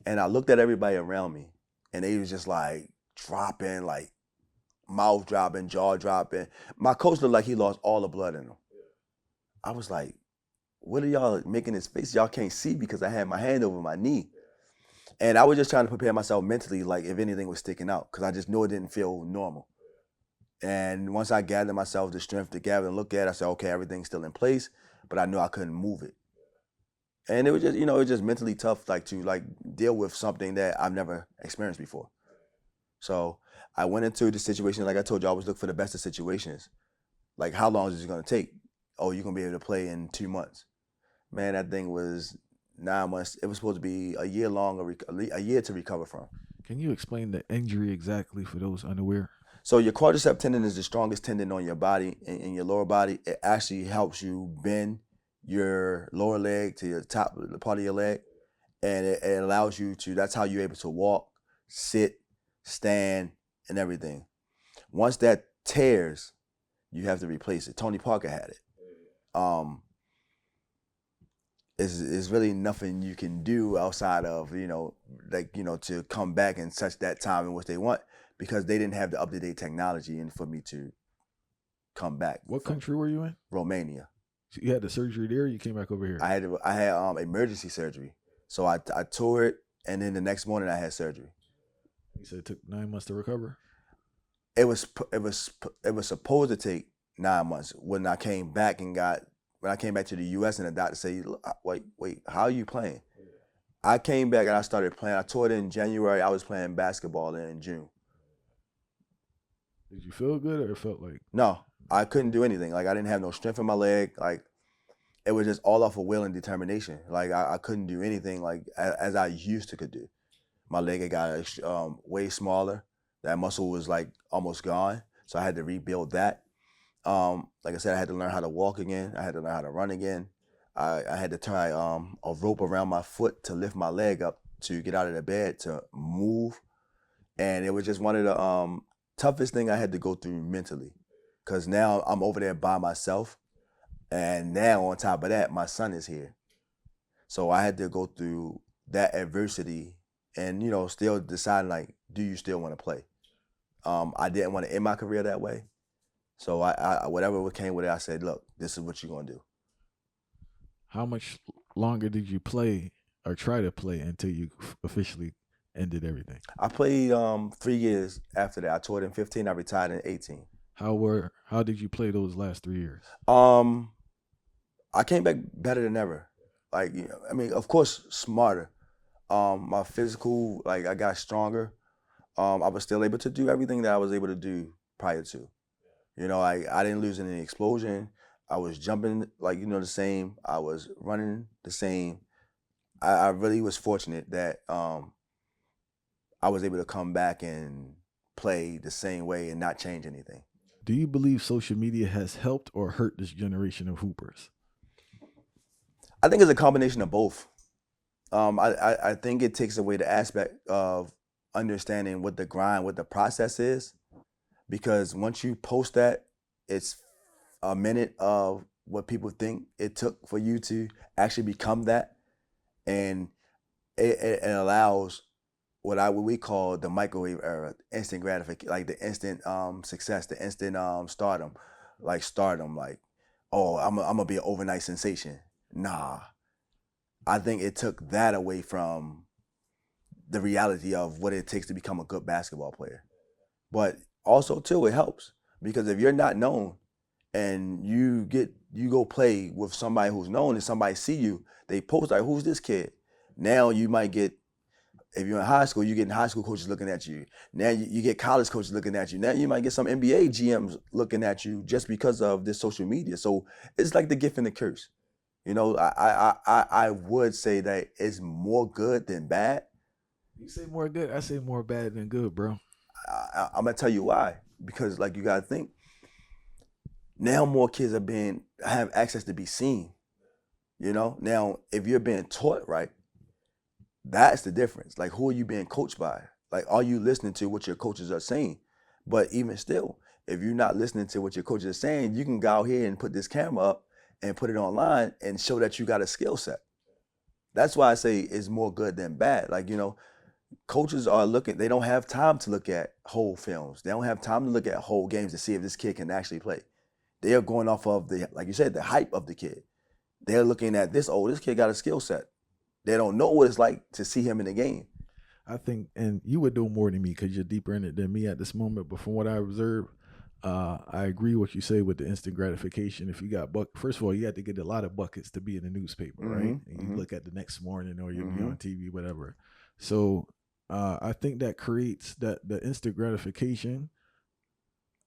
[SPEAKER 2] and I looked at everybody around me, and they was just like dropping, like mouth dropping, jaw dropping. My coach looked like he lost all the blood in him. I was like, what are y'all making this face? Y'all can't see because I had my hand over my knee. And I was just trying to prepare myself mentally, like if anything was sticking out, because I just knew it didn't feel normal. And once I gathered myself the strength to gather and look at it, I said, okay, everything's still in place, but I knew I couldn't move it. And it was just, it was just mentally tough, like to like deal with something that I've never experienced before. So I went into the situation, like I told you, I always look for the best of situations. Like, how long is it going to take? Oh, you're going to be able to play in 2 months. Man, that thing was 9 months. It was supposed to be a year long, a year to recover from.
[SPEAKER 1] Can you explain the injury exactly for those unaware?
[SPEAKER 2] So your quadricep tendon is the strongest tendon on your body, in your lower body. It actually helps you bend your lower leg to your top part of your leg. And it allows you to, that's how you're able to walk, sit, stand, and everything. Once that tears, you have to replace it. Tony Parker had it. Is really nothing you can do outside of, to come back in such that time in which they want, because they didn't have the up-to-date technology and for me to come back.
[SPEAKER 1] What country were you in?
[SPEAKER 2] Romania.
[SPEAKER 1] So you had the surgery there, or you came back over here?
[SPEAKER 2] I had emergency surgery. So I tore it, and then the next morning I had surgery.
[SPEAKER 1] You said it took 9 months to recover?
[SPEAKER 2] It was supposed to take 9 months. When I came back to the U.S. and the doctor said, wait, how are you playing? I came back and I started playing. I tore it in January. I was playing basketball in June.
[SPEAKER 1] Did you feel good, or it felt like?
[SPEAKER 2] No, I couldn't do anything. Like, I didn't have no strength in my leg. Like, it was just all off of will and determination. Like, I couldn't do anything like as I used to could do. My leg had got way smaller. That muscle was like almost gone. So I had to rebuild that. Like I said, I had to learn how to walk again. I had to learn how to run again. I had to tie a rope around my foot to lift my leg up to get out of the bed to move. And it was just one of the toughest thing I had to go through mentally, because now I'm over there by myself. And now on top of that, my son is here. So I had to go through that adversity and, still deciding, like, do you still want to play? I didn't want to end my career that way. So I whatever came with it, I said, look, this is what you're going to do.
[SPEAKER 1] How much longer did you play or try to play until you officially ended everything?
[SPEAKER 2] I played 3 years after that. I toured in 15. I retired in 18.
[SPEAKER 1] How did you play those last 3 years?
[SPEAKER 2] I came back better than ever. Like, of course, smarter. My physical, like, I got stronger. I was still able to do everything that I was able to do prior to. I didn't lose any explosion. I was jumping, like, the same. I was running the same. I really was fortunate that I was able to come back and play the same way and not change anything.
[SPEAKER 1] Do you believe social media has helped or hurt this generation of hoopers?
[SPEAKER 2] I think it's a combination of both. I think it takes away the aspect of understanding what the grind, what the process is, because once you post that, it's a minute of what people think it took for you to actually become that, and it allows what we call the microwave era, instant gratification, like the instant success, the instant stardom, like, oh, I'm gonna be an overnight sensation. Nah, I think it took that away from the reality of what it takes to become a good basketball player. But also too, it helps, because if you're not known and you go play with somebody who's known and somebody see you, they post like, who's this kid? Now you might get if you're in high school, you're getting high school coaches looking at you. Now you get college coaches looking at you. Now you might get some NBA GMs looking at you just because of this social media. So it's like the gift and the curse. You know, I would say that it's more good than bad.
[SPEAKER 1] You say more good, I say more bad than good, bro.
[SPEAKER 2] I'm gonna tell you why. Because like you gotta think, now more kids have access to be seen. You know, now if you're being taught right, that's the difference. Like, who are you being coached by? Like, are you listening to what your coaches are saying? But even still, if you're not listening to what your coaches are saying, you can go out here and put this camera up and put it online and show that you got a skill set. That's why I say it's more good than bad. Like, you know, coaches are looking, they don't have time to look at whole films. They don't have time to look at whole games to see if this kid can actually play. They are going off of like you said, the hype of the kid. They're looking at this kid got a skill set. They don't know what it's like to see him in the game.
[SPEAKER 1] I think, and you would know more than me because you're deeper in it than me at this moment. But from what I observe, I agree with what you say with the instant gratification. If you got first of all, you have to get a lot of buckets to be in the newspaper, right? And you look at the next morning or you'll be on TV, whatever. So I think that creates that the instant gratification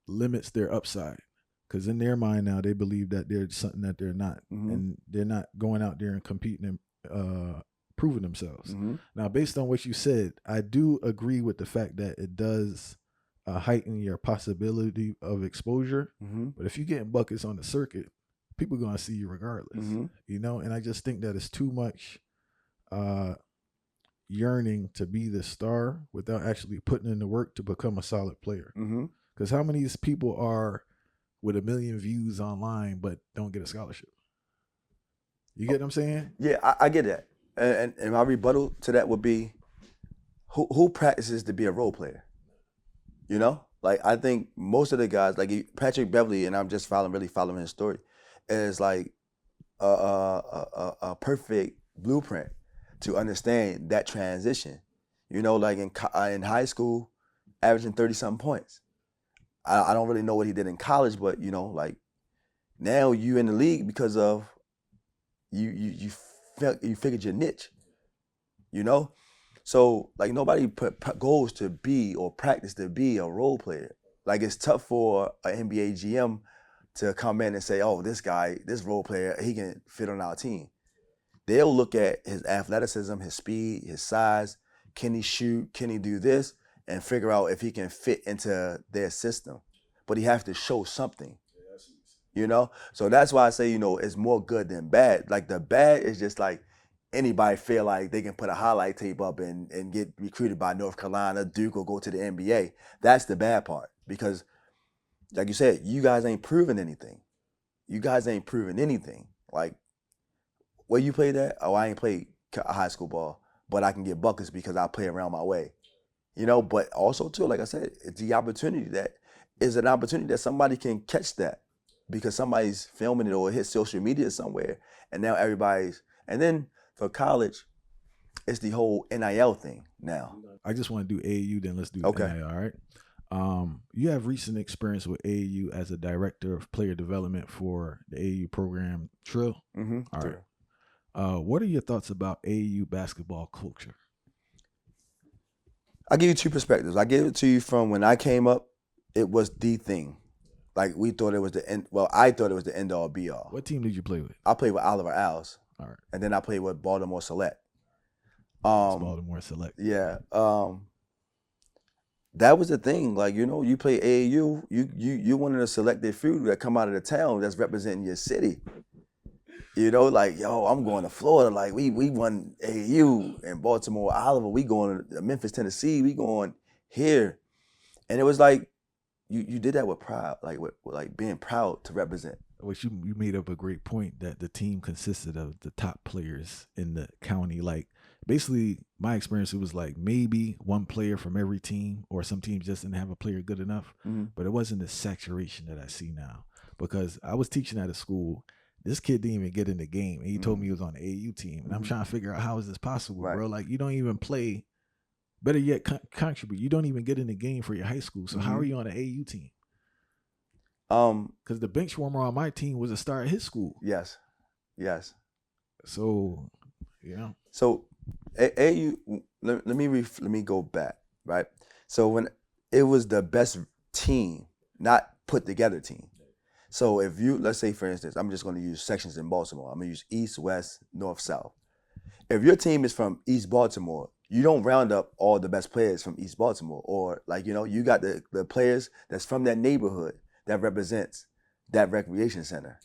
[SPEAKER 1] limits their upside. Because in their mind now, they believe that they're something that they're not. And they're not going out there and competing and proving themselves. Now, based on what you said, I do agree with the fact that it does heighten your possibility of exposure. But if you're getting buckets on the circuit, people are going to see you regardless. You know, and I just think that it's too much yearning to be the star without actually putting in the work to become a solid player. Because how many people are with 1 million views online but don't get a scholarship? You get what I'm saying?
[SPEAKER 2] Yeah, I get that. And my rebuttal to that would be, who practices to be a role player? You know? Like, I think most of the guys, like Patrick Beverly, and I'm just really following his story, is like a perfect blueprint to understand that transition. You know, like in high school, averaging 30-something points. I don't really know what he did in college, but, you know, like, now you in the league because of you figured your niche, you know? So, like, nobody put goals to be or practice to be a role player. Like, it's tough for an NBA GM to come in and say, oh, this guy, this role player, he can fit on our team. They'll look at his athleticism, his speed, his size. Can he shoot? Can he do this? And figure out if he can fit into their system. But he has to show something, you know? So that's why I say, you know, it's more good than bad. Like, the bad is just like anybody feel like they can put a highlight tape up and get recruited by North Carolina, Duke, or go to the NBA. That's the bad part. Because, like you said, you guys ain't proven anything. You guys ain't proven anything. Like, where you played at? Oh, I ain't played high school ball, but I can get buckets because I play around my way. You know, but also too, like I said, it's the opportunity that is an opportunity that somebody can catch that because somebody's filming it or it hits social media somewhere, and now everybody's. And then for college, it's the whole NIL thing now.
[SPEAKER 1] I just want to do AAU, then let's do
[SPEAKER 2] Okay.
[SPEAKER 1] NIL, all right? You have recent experience with AAU as a director of player development for the AAU program Trill. All right. What are your thoughts about AAU basketball culture?
[SPEAKER 2] I'll give you two perspectives. I give it to you from when I came up, it was the thing. Like, we thought it was the end. Well, I thought it was the end all be all.
[SPEAKER 1] What team did you play with?
[SPEAKER 2] I played with Oliver Owls.
[SPEAKER 1] All right.
[SPEAKER 2] And then I played with Baltimore Select.
[SPEAKER 1] Baltimore Select.
[SPEAKER 2] Yeah. That was the thing. Like, you know, you play AAU, you one of the selected few that come out of the town that's representing your city. You know, like, yo, I'm going to Florida. Like, we won AAU in Baltimore, Oliver. We going to Memphis, Tennessee. We going here. And it was like, you did that with pride, like with like being proud to represent.
[SPEAKER 1] Which you made up a great point that the team consisted of the top players in the county. Like, basically, my experience, it was like maybe one player from every team, or some teams just didn't have a player good enough. But it wasn't the saturation that I see now. Because I was teaching at a school. This kid didn't even get in the game, and he told me he was on the AAU team. And I'm trying to figure out, how is this possible, bro? Like, you don't even play. Better yet, contribute. You don't even get in the game for your high school. So how are you on the AAU team? Because the bench warmer on my team was a star at his school.
[SPEAKER 2] Yes.
[SPEAKER 1] So, yeah.
[SPEAKER 2] So AAU, let me go back, right? So when it was the best team, not put together team. So if you, let's say for instance, I'm just going to use sections in Baltimore. I'm going to use East, West, North, South. If your team is from East Baltimore, you don't round up all the best players from East Baltimore, or like, you know, you got the players that's from that neighborhood that represents that recreation center,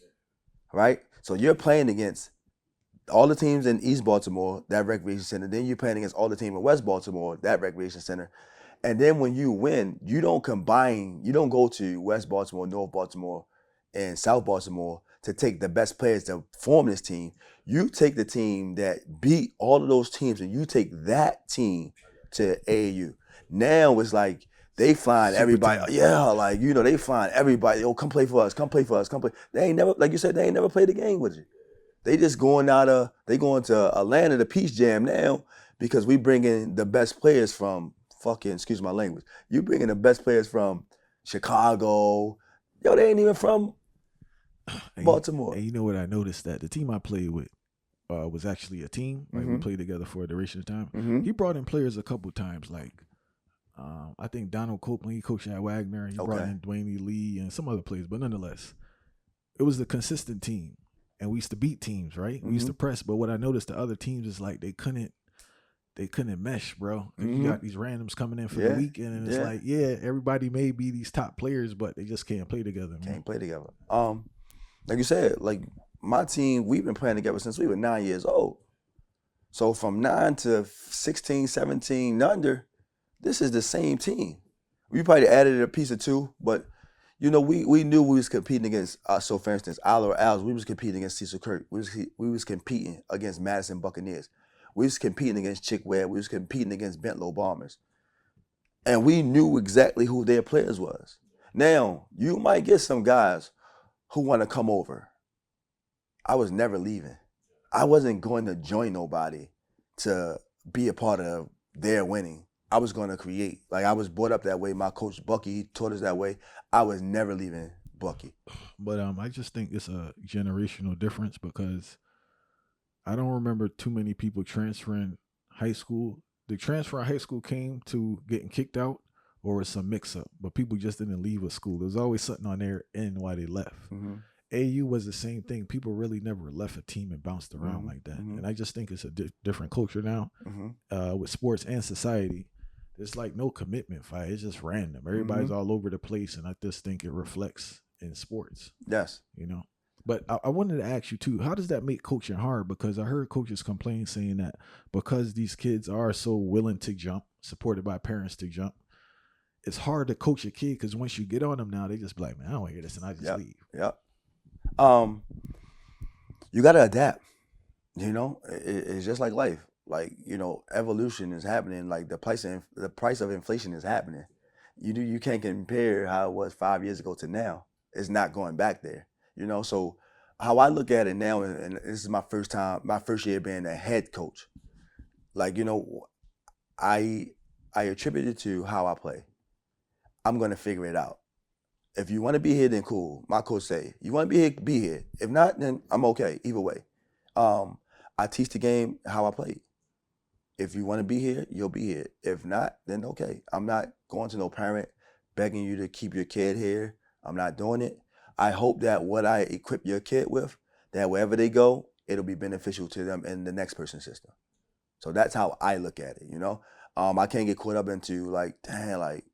[SPEAKER 2] right? So you're playing against all the teams in East Baltimore, that recreation center. Then you're playing against all the teams in West Baltimore, that recreation center. And then when you win, you don't combine, you don't go to West Baltimore, North Baltimore, and South Baltimore to take the best players to form this team. You take the team that beat all of those teams and you take that team to AAU. Now it's like they find
[SPEAKER 1] Super
[SPEAKER 2] everybody.
[SPEAKER 1] team.
[SPEAKER 2] Yeah, like, you know, they find everybody. Oh, come play for us. Come play for us. Come play. They ain't never, like you said, they ain't never played a game with you. They just going to Atlanta, the Peach Jam now, because we bringing the best players from fucking, excuse my language. You bringing the best players from Chicago. Yo, they ain't even from Baltimore.
[SPEAKER 1] And you know what I noticed, that the team I played with was actually a team. Like we played together for a duration of time. He brought in players a couple times, like I think Donald Copeland, he coached at Wagner. He brought in Dwayne Lee and some other players, but nonetheless, it was the consistent team. And we used to beat teams, right? We used to press, but what I noticed, the other teams is like they couldn't mesh, bro. You got these randoms coming in for the weekend, and it's like, everybody may be these top players, but they just can't play together. Man.
[SPEAKER 2] Can't play together. Like you said, like my team, we've been playing together since we were 9 years old. So from 9 to 16, 17, under, this is the same team. We probably added a piece or two, but you know, we knew we was competing against. So, for instance, Owls, we was competing against Cecil Kirk. We was competing against Madison Buccaneers. We was competing against Chick Webb. We was competing against Bentlow Bombers. And we knew exactly who their players was. Now, you might get some guys who want to come over. I was never leaving. I wasn't going to join nobody to be a part of their winning. I was going to create. Like, I was brought up that way. My coach, Bucky, he taught us that way. I was never leaving Bucky.
[SPEAKER 1] But I just think it's a generational difference, because I don't remember too many people transferring high school. The transfer in high school came to getting kicked out or some mix-up, but people just didn't leave a school. There was always something on their end why they left. AU was the same thing. People really never left a team and bounced around like that. And I just think it's a different culture now with sports and society. There's like no commitment fight. It's just random. Everybody's all over the place, and I just think it reflects in sports.
[SPEAKER 2] Yes.
[SPEAKER 1] You know? But I wanted to ask you too, how does that make coaching hard? Because I heard coaches complain saying that because these kids are so willing to jump, supported by parents to jump, it's hard to coach a kid, because once you get on them now, they just be like, man, I don't want to hear this, and I just leave.
[SPEAKER 2] Yep. You got to adapt. You know, it's just like life. Like, you know, evolution is happening. Like the price of inflation is happening. You can't compare how it was 5 years ago to now. It's not going back there. You know, so how I look at it now, and this is my first year being a head coach. Like, you know, I attribute it to how I play. I'm gonna figure it out. If you want to be here, then cool. My coach say, you want to be here, be here. If not, then I'm okay. Either way, I teach the game how I play. If you want to be here, you'll be here. If not, then okay. I'm not going to no parent begging you to keep your kid here. I'm not doing it. I hope that what I equip your kid with, that wherever they go, it'll be beneficial to them in the next person's system. So that's how I look at it, you know? I can't get caught up into like, damn, like,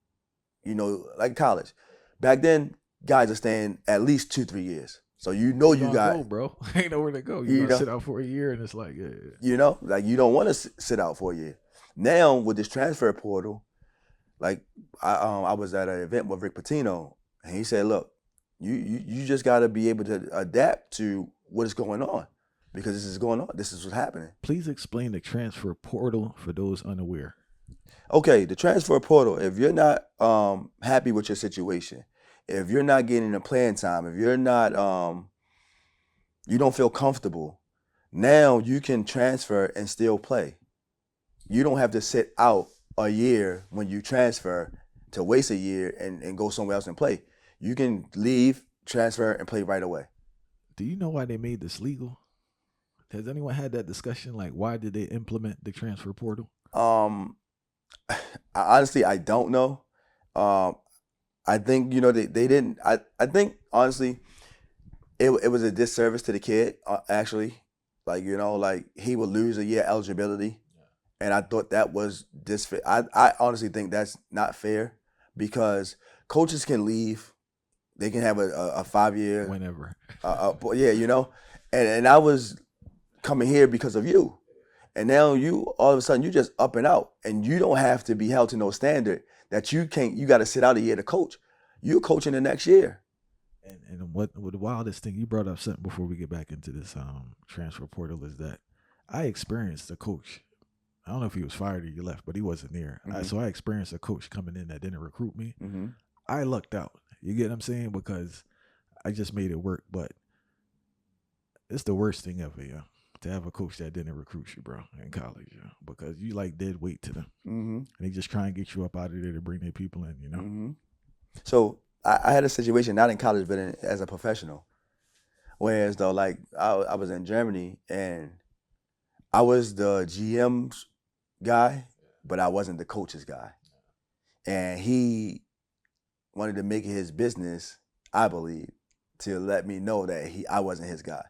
[SPEAKER 2] you know, like college. Back then, guys are staying at least 2-3 years. So you know you got
[SPEAKER 1] go, bro. Ain't nowhere to go. You gotta sit out for a year, and it's like,
[SPEAKER 2] you know, like you don't want to sit out for a year. Now with this transfer portal, like I was at an event with Rick Pitino, and he said, look, you just got to be able to adapt to what is going on, because this is going on. This is what's happening.
[SPEAKER 1] Please explain the transfer portal for those unaware.
[SPEAKER 2] Okay, the transfer portal. If you're not happy with your situation, if you're not getting the playing time, if you're not, you don't feel comfortable, now you can transfer and still play. You don't have to sit out a year when you transfer to waste a year and go somewhere else and play. You can leave, transfer, and play right away.
[SPEAKER 1] Do you know why they made this legal? Has anyone had that discussion? Like, why did they implement the transfer portal?
[SPEAKER 2] Honestly, I don't know. I think they didn't. I think honestly, it was a disservice to the kid. Actually, like he would lose a year eligibility, and I thought that was disfair. I honestly think that's not fair because coaches can leave. They can have a 5 year.
[SPEAKER 1] Whenever.
[SPEAKER 2] Yeah, and I was coming here because of you. And now you all of a sudden you just up and out, and you don't have to be held to no standard that you can't. You got to sit out a year to coach. You're coaching the next year.
[SPEAKER 1] And what the wildest thing you brought up something before we get back into this transfer portal is that I experienced a coach. I don't know if he was fired or he left, but he wasn't there. So I experienced a coach coming in that didn't recruit me.
[SPEAKER 2] Mm-hmm.
[SPEAKER 1] I lucked out. You get what I'm saying? Because I just made it work. But it's the worst thing ever, yeah. To have a coach that didn't recruit you, bro, in college, yeah, because you like dead weight to them, and they just try and get you up out of there to bring their people in,
[SPEAKER 2] Mm-hmm. So I had a situation not in college, but as a professional. Whereas though, like I was in Germany and I was the GM's guy, but I wasn't the coach's guy, and he wanted to make it his business, I believe, to let me know that I wasn't his guy,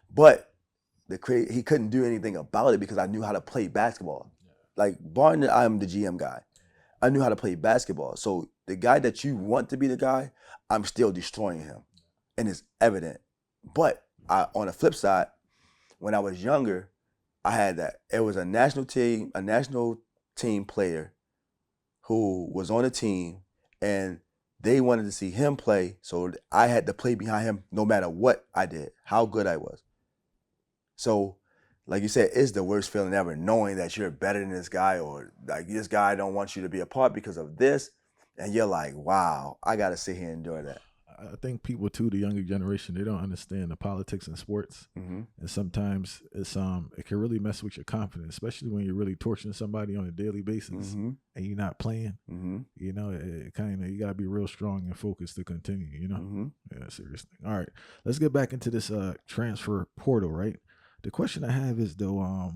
[SPEAKER 2] but he couldn't do anything about it because I knew how to play basketball. Like barring that I'm the GM guy, I knew how to play basketball. So the guy that you want to be the guy, I'm still destroying him, and it's evident. But on the flip side, when I was younger, I had that. It was a national team player who was on the team, and they wanted to see him play, so I had to play behind him no matter what I did, how good I was. So, like you said, it's the worst feeling ever, knowing that you're better than this guy, or like this guy don't want you to be a part because of this, and you're like, wow, I got to sit here and endure that.
[SPEAKER 1] I think people too, the younger generation, they don't understand the politics in sports, and sometimes it can really mess with your confidence, especially when you're really torturing somebody on a daily basis and you're not playing. You know, it kind of, you gotta be real strong and focused to continue. You know, yeah, serious thing. All right, let's get back into this transfer portal. Right, the question I have is though,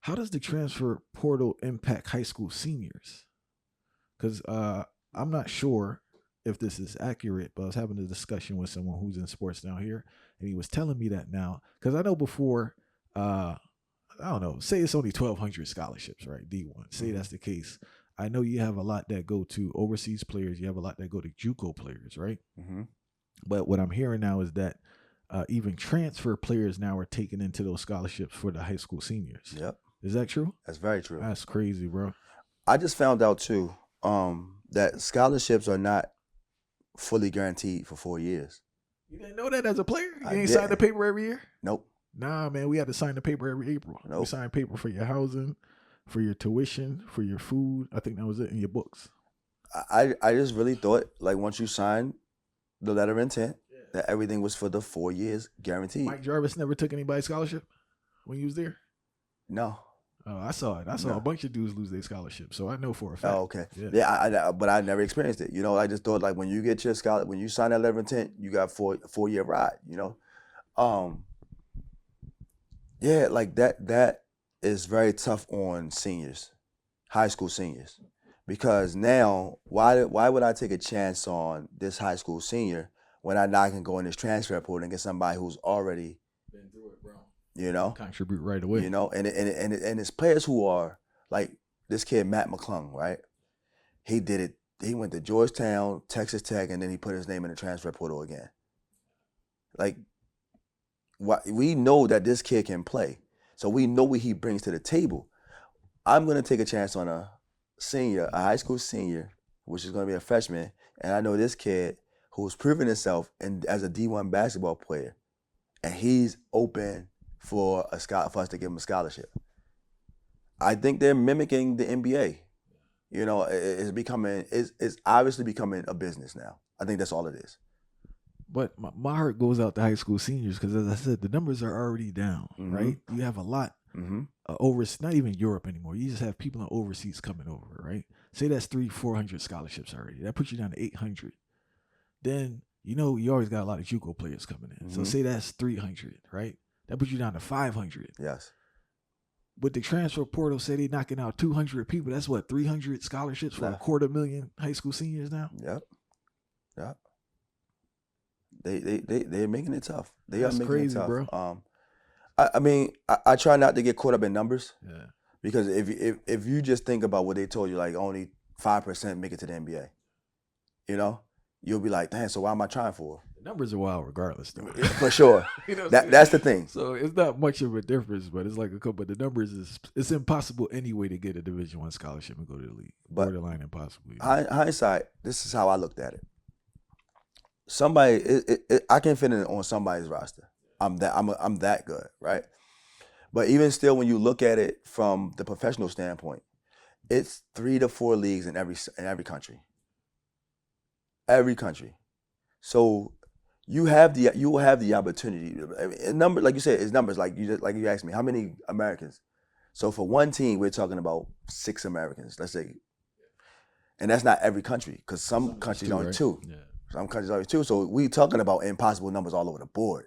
[SPEAKER 1] how does the transfer portal impact high school seniors? Because I'm not sure if this is accurate, but I was having a discussion with someone who's in sports down here, and he was telling me that now, because I know before, I don't know, say it's only 1,200 scholarships, right? D1. Say that's the case. I know you have a lot that go to overseas players. You have a lot that go to JUCO players, right? But what I'm hearing now is that even transfer players now are taken into those scholarships for the high school seniors.
[SPEAKER 2] Yep.
[SPEAKER 1] Is that true?
[SPEAKER 2] That's very true.
[SPEAKER 1] That's crazy, bro.
[SPEAKER 2] I just found out too that scholarships are not fully guaranteed for 4 years.
[SPEAKER 1] You didn't know that as a player? You ain't signed the paper every year?
[SPEAKER 2] Nope.
[SPEAKER 1] Nah, man, we had to sign the paper every April. Nope. We signed paper for your housing, for your tuition, for your food. I think that was it, in your books.
[SPEAKER 2] I just really thought, like, once you signed the letter of intent, that everything was for the 4 years guaranteed.
[SPEAKER 1] Mike Jarvis never took anybody's scholarship when you was there?
[SPEAKER 2] No.
[SPEAKER 1] Oh, I saw it. I saw a bunch of dudes lose their scholarship, so I know for a fact.
[SPEAKER 2] Oh, okay. Yeah, but I never experienced it. You know, I just thought, like, when you get your scholarship, when you sign that letter of intent, you got a 4-year ride. You know, yeah, like that is very tough on seniors, high school seniors, because now why would I take a chance on this high school senior when I now can go in this transfer portal and get somebody who's already
[SPEAKER 1] been through it, bro?
[SPEAKER 2] You know,
[SPEAKER 1] contribute right away.
[SPEAKER 2] You know, and it's players who are like this kid Matt McClung, right? He did it. He went to Georgetown, Texas Tech, and then he put his name in the transfer portal again. Like, we know that this kid can play, so we know what he brings to the table. I'm gonna take a chance on a high school senior, which is gonna be a freshman, and I know this kid who's proven himself as a D1 basketball player, and he's open for us to give him a scholarship. I think they're mimicking the NBA. You know, it's obviously becoming a business now. I think that's all it is.
[SPEAKER 1] But my heart goes out to high school seniors because, as I said, the numbers are already down, right? You have a lot not even Europe anymore. You just have people in overseas coming over, right? Say that's 300-400 scholarships already. That puts you down to 800. Then, you know, you always got a lot of JUCO players coming in. So say that's 300, right? That puts you down to 500.
[SPEAKER 2] Yes.
[SPEAKER 1] with the transfer portal, say they knocking out 200 people. That's what, 300 scholarships for 250,000 high school seniors now.
[SPEAKER 2] Yep. They're making it tough.
[SPEAKER 1] That's crazy, bro.
[SPEAKER 2] I mean, I try not to get caught up in numbers.
[SPEAKER 1] Yeah.
[SPEAKER 2] Because if you just think about what they told you, like only 5% make it to the NBA, you know, you'll be like, damn. So why am I trying for?
[SPEAKER 1] The numbers are wild, regardless, though.
[SPEAKER 2] For sure. That's the thing.
[SPEAKER 1] So it's not much of a difference, but it's like a couple. But the numbers it's impossible anyway to get a Division I scholarship and go to the league. Borderline impossible.
[SPEAKER 2] Hindsight, this is how I looked at it. Somebody, I can fit in on somebody's roster. I'm that good, right? But even still, when you look at it from the professional standpoint, it's 3 to 4 leagues in every country. Every country. So you will have the opportunity. I mean, number, like you said, it's numbers. Like you asked me, how many Americans? So for one team, we're talking about 6 Americans, let's say, and that's not every country, because some countries only 2.
[SPEAKER 1] Yeah.
[SPEAKER 2] Some countries only 2. So we talking about impossible numbers all over the board.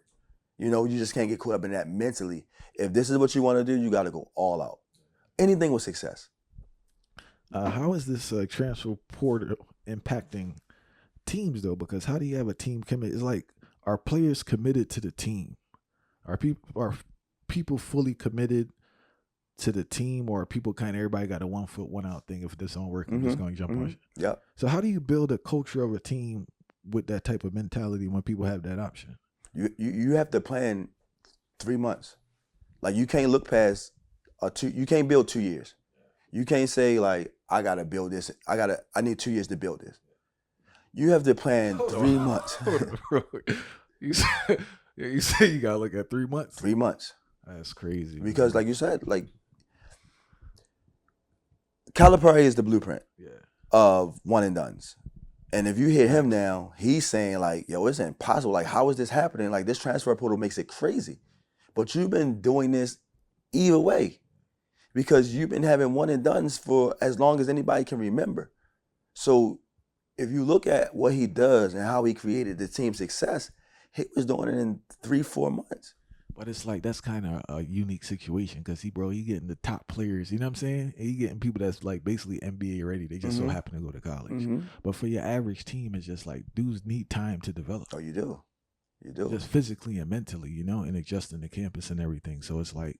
[SPEAKER 2] You know, you just can't get caught up in that mentally. If this is what you want to do, you got to go all out. Anything with success.
[SPEAKER 1] How is this transfer portal impacting teams, though? Because how do you have a team commit? It's like, are players committed to the team? Are people fully committed to the team, or are people kind of everybody got a 1 foot, 1 out thing? If this don't work, I'm just going to jump on it.
[SPEAKER 2] Yeah.
[SPEAKER 1] So how do you build a culture of a team with that type of mentality when people have that option?
[SPEAKER 2] You have to plan 3 months. Like, you can't look past you can't build 2 years. You can't say, like, I gotta build this. I need 2 years to build this. You have to plan 3 months.
[SPEAKER 1] Hold on, bro. You say you gotta look at 3 months.
[SPEAKER 2] 3 months.
[SPEAKER 1] That's crazy.
[SPEAKER 2] Because, like you said, like, Calipari is the blueprint of one and dones. And if you hear him now, he's saying, like, yo, it's impossible. Like, how is this happening? Like, this transfer portal makes it crazy. But you've been doing this either way, because you've been having one and dones for as long as anybody can remember. So if you look at what he does and how he created the team's success, he was doing it in 3-4 months.
[SPEAKER 1] But it's like, that's kind of a unique situation, because he getting the top players, you know what I'm saying? And he getting people that's like basically NBA ready. They just so happen to go to college. But for your average team, it's just like, dudes need time to develop.
[SPEAKER 2] Oh, you do. You do.
[SPEAKER 1] Just physically and mentally, you know, and adjusting to campus and everything. So it's like,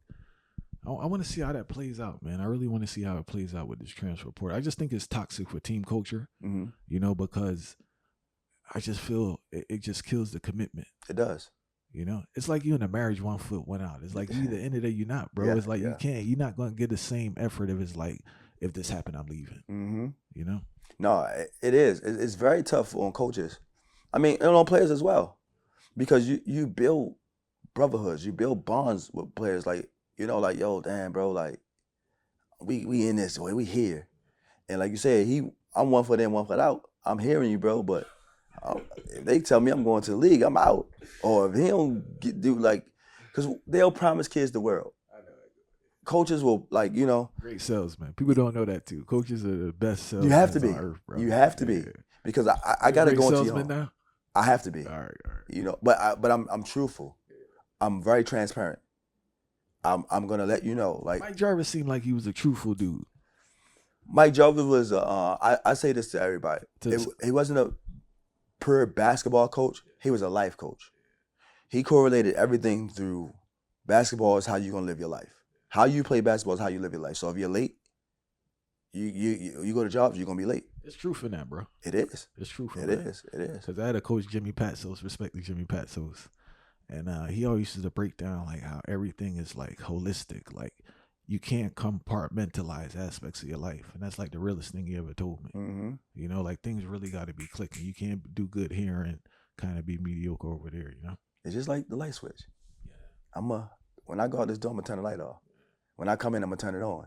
[SPEAKER 1] I want to see how that plays out, man. I really want to see how it plays out with this transfer portal. I just think it's toxic for team culture, you know, because I just feel it just kills the commitment.
[SPEAKER 2] It does.
[SPEAKER 1] You know, it's like you in a marriage 1 foot, 1 out. It's like, you either in it or you're not, bro. It's like you're not going to get the same effort if it's like, if this happened, I'm leaving. You know?
[SPEAKER 2] No, it is. It's very tough on coaches. I mean, and on players as well, because you build brotherhoods, you build bonds with players. Like, you know, like, yo, damn, bro, like, we in this way, we here, and like you said, I'm 1 foot in, 1 foot out. I'm hearing you, bro, but if they tell me I'm going to the league, I'm out. Or if he don't because they'll promise kids the world. Coaches will, like, you know.
[SPEAKER 1] Great salesman. People don't know that too. Coaches are the best salesmen.
[SPEAKER 2] You have to be.
[SPEAKER 1] On earth, bro.
[SPEAKER 2] You have to be. Because I got to go into your
[SPEAKER 1] now.
[SPEAKER 2] I have to be.
[SPEAKER 1] All right.
[SPEAKER 2] You know, but I'm truthful. I'm very transparent. I'm gonna let you know. Like,
[SPEAKER 1] Mike Jarvis seemed like he was a truthful dude.
[SPEAKER 2] Mike Jarvis was. I say this to everybody. He wasn't a pure basketball coach. He was a life coach. He correlated everything through basketball is how you're gonna live your life. How you play basketball is how you live your life. So if you're late, you go to jobs, you're gonna be late.
[SPEAKER 1] It's truth in that, bro.
[SPEAKER 2] It is.
[SPEAKER 1] It's truth.
[SPEAKER 2] It is.
[SPEAKER 1] Because I had a coach, Jimmy Patsos, respect to Jimmy Patsos, and he always used to break down like how everything is like holistic. Like, you can't compartmentalize aspects of your life, and that's like the realest thing he ever told me. You know, like, things really got to be clicking. You can't do good here and kind of be mediocre over there. You know,
[SPEAKER 2] it's just like the light switch. When I go out this door, I'm gonna turn the light off. When I come in, I'm gonna turn it on.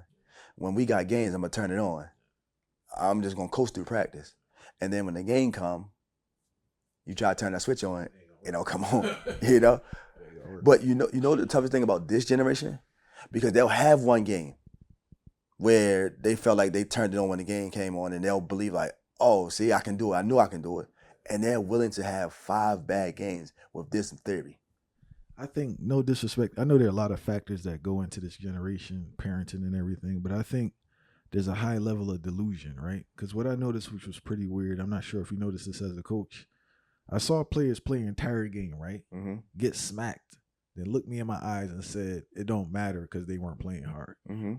[SPEAKER 2] When we got games, I'm gonna turn it on. I'm just gonna coast through practice, and then when the game come, you try to turn that switch on, it don't come on. You know, but you know the toughest thing about this generation, because they'll have one game where they felt like they turned it on when the game came on, and they'll believe like, oh, see, I can do it. I knew I can do it, and they're willing to have 5 bad games with this theory.
[SPEAKER 1] I think, no disrespect, I know there are a lot of factors that go into this generation, parenting and everything, but I think there's a high level of delusion, right? Because what I noticed, which was pretty weird, I'm not sure if you noticed this as a coach, I saw players play an entire game, right?
[SPEAKER 2] Mm-hmm.
[SPEAKER 1] Get smacked, then look me in my eyes and said it don't matter because they weren't playing hard.
[SPEAKER 2] Mm-hmm.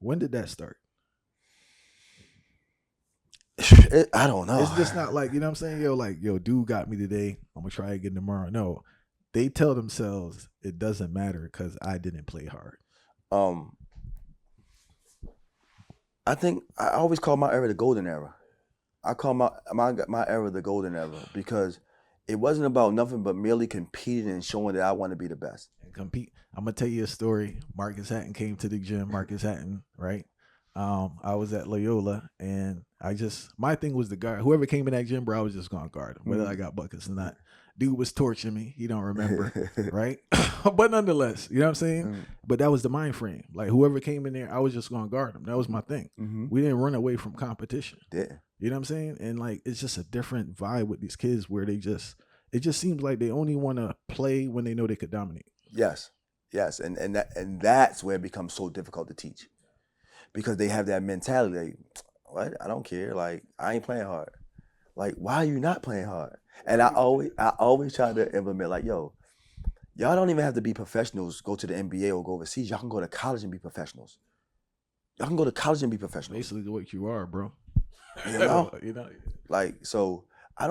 [SPEAKER 1] When did that start?
[SPEAKER 2] I don't know.
[SPEAKER 1] It's just not like, you know what I'm saying? Yo, dude got me today. I'm going to try again tomorrow. No, they tell themselves it doesn't matter because I didn't play hard.
[SPEAKER 2] I think I always call my era the golden era. I call my era the golden era because it wasn't about nothing but merely competing and showing that I want to be the best.
[SPEAKER 1] And compete. I'm going to tell you a story. Marcus Hatten came to the gym. Marcus Hatten, right? I was at Loyola, and my thing was to guard. Whoever came in that gym, bro, I was just going to guard him, whether I got buckets or not. Dude was torching me. He don't remember, right? But nonetheless, you know what I'm saying? But that was the mind frame. Like, whoever came in there, I was just going to guard him. That was my thing. We didn't run away from competition.
[SPEAKER 2] Yeah.
[SPEAKER 1] You know what I'm saying? And, like, it's just a different vibe with these kids where it just seems like they only want to play when they know they could dominate.
[SPEAKER 2] Yes. And that's where it becomes so difficult to teach. Because they have that mentality, like, what? I don't care. Like, I ain't playing hard. Like, why are you not playing hard? And I always try to implement, like, yo, y'all don't even have to be professionals, go to the NBA or go overseas. Y'all can go to college and be professionals. Y'all can go to college and be professionals.
[SPEAKER 1] Basically what you are, bro.
[SPEAKER 2] You know?
[SPEAKER 1] You know?
[SPEAKER 2] Like, so I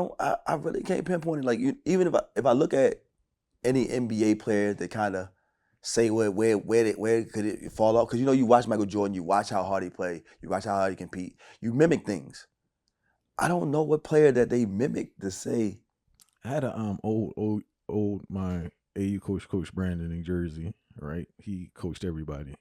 [SPEAKER 2] really can't pinpoint it. Like, even if I look at any NBA player that kind of say where could it fall off? Because you watch Michael Jordan, you watch how hard he play, you watch how hard he compete, you mimic things. I don't know what player that they mimic to say.
[SPEAKER 1] I had a old my AAU coach Brandon in Jersey, right? He coached everybody,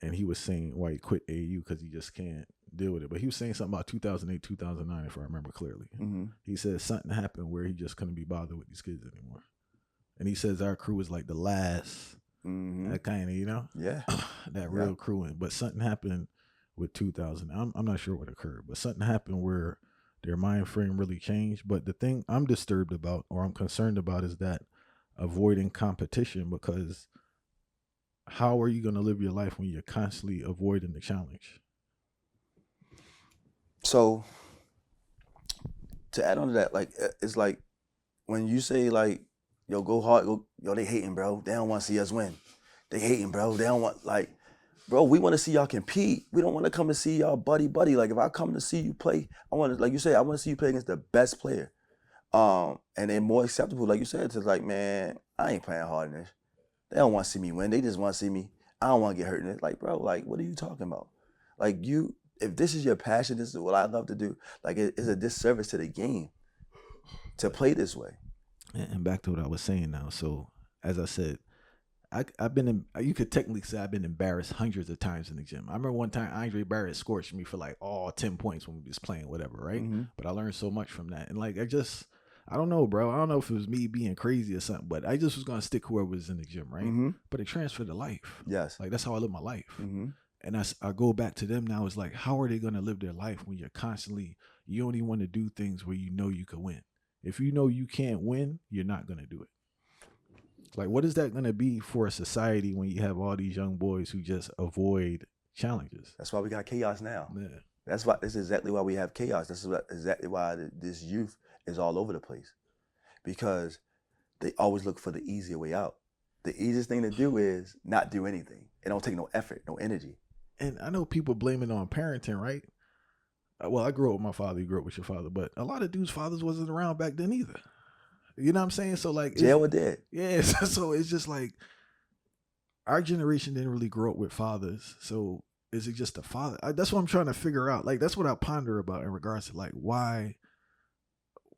[SPEAKER 1] and he was saying why he quit AAU because he just can't deal with it. But he was saying something about 2008, 2009, if I remember clearly.
[SPEAKER 2] Mm-hmm.
[SPEAKER 1] He said something happened where he just couldn't be bothered with these kids anymore, and he says our crew was like the last.
[SPEAKER 2] Mm-hmm.
[SPEAKER 1] That kind of,
[SPEAKER 2] yeah,
[SPEAKER 1] that real crewing. But something happened with 2000. I'm not sure what occurred, but something happened where their mind frame really changed. But the thing I'm disturbed about, or I'm concerned about, is that avoiding competition, because how are you going to live your life when you're constantly avoiding the challenge?
[SPEAKER 2] So to add on to that, like, it's like when you say, like, yo, go hard, yo, they hating, bro. They don't want to see us win. They hating, bro. They don't want, like, bro, we want to see y'all compete. We don't want to come and see y'all buddy. Like, if I come to see you play, I want to, like you say, I want to see you play against the best player. And then more acceptable, like you said, to like, man, I ain't playing hard in this. They don't want to see me win. They just want to see me. I don't want to get hurt in it. Like, bro, like, what are you talking about? Like, if this is your passion, this is what I love to do. Like, it's a disservice to the game to play this way.
[SPEAKER 1] And back to what I was saying now. So, as I said, I've been you could technically say I've been embarrassed hundreds of times in the gym. I remember one time Andre Barrett scorched me for like 10 points when we was playing, whatever, right?
[SPEAKER 2] Mm-hmm.
[SPEAKER 1] But I learned so much from that. And like, I don't know, bro. I don't know if it was me being crazy or something, but I just was going to stick whoever was in the gym, right?
[SPEAKER 2] Mm-hmm.
[SPEAKER 1] But it transferred to life.
[SPEAKER 2] Yes.
[SPEAKER 1] Like, that's how I live my life.
[SPEAKER 2] Mm-hmm.
[SPEAKER 1] And I go back to them now. It's like, how are they going to live their life when you only want to do things where you know you can win? If you know you can't win, you're not going to do it. Like, what is that going to be for a society when you have all these young boys who just avoid challenges?
[SPEAKER 2] That's why we got chaos now.
[SPEAKER 1] Yeah.
[SPEAKER 2] This is exactly why we have chaos. This is exactly why this youth is all over the place. Because they always look for the easier way out. The easiest thing to do is not do anything. It don't take no effort, no energy.
[SPEAKER 1] And I know people blame it on parenting, right? Well, I grew up with my father. You grew up with your father. But a lot of dudes' fathers wasn't around back then either. You know what I'm saying? So, like,
[SPEAKER 2] jail or dead.
[SPEAKER 1] Yeah. So it's just like our generation didn't really grow up with fathers. So is it just a father? That's what I'm trying to figure out. Like, that's what I ponder about in regards to, like, why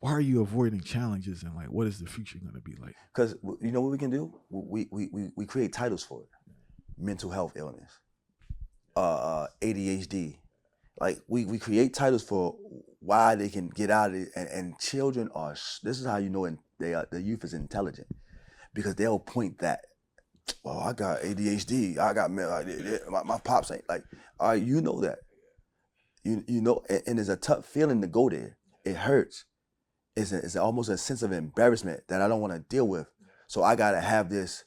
[SPEAKER 1] are you avoiding challenges, and like, what is the future going to be like?
[SPEAKER 2] Because you know what we can do? We create titles for it. Mental health illness, ADHD. Like, we create titles for why they can get out of it, and children are. This is how you know the youth is intelligent, because they'll point that. Oh, I got ADHD. I got my pops ain't like. All right, you know that. You know, and it's a tough feeling to go there. It hurts. It's almost a sense of embarrassment that I don't want to deal with. So I gotta have this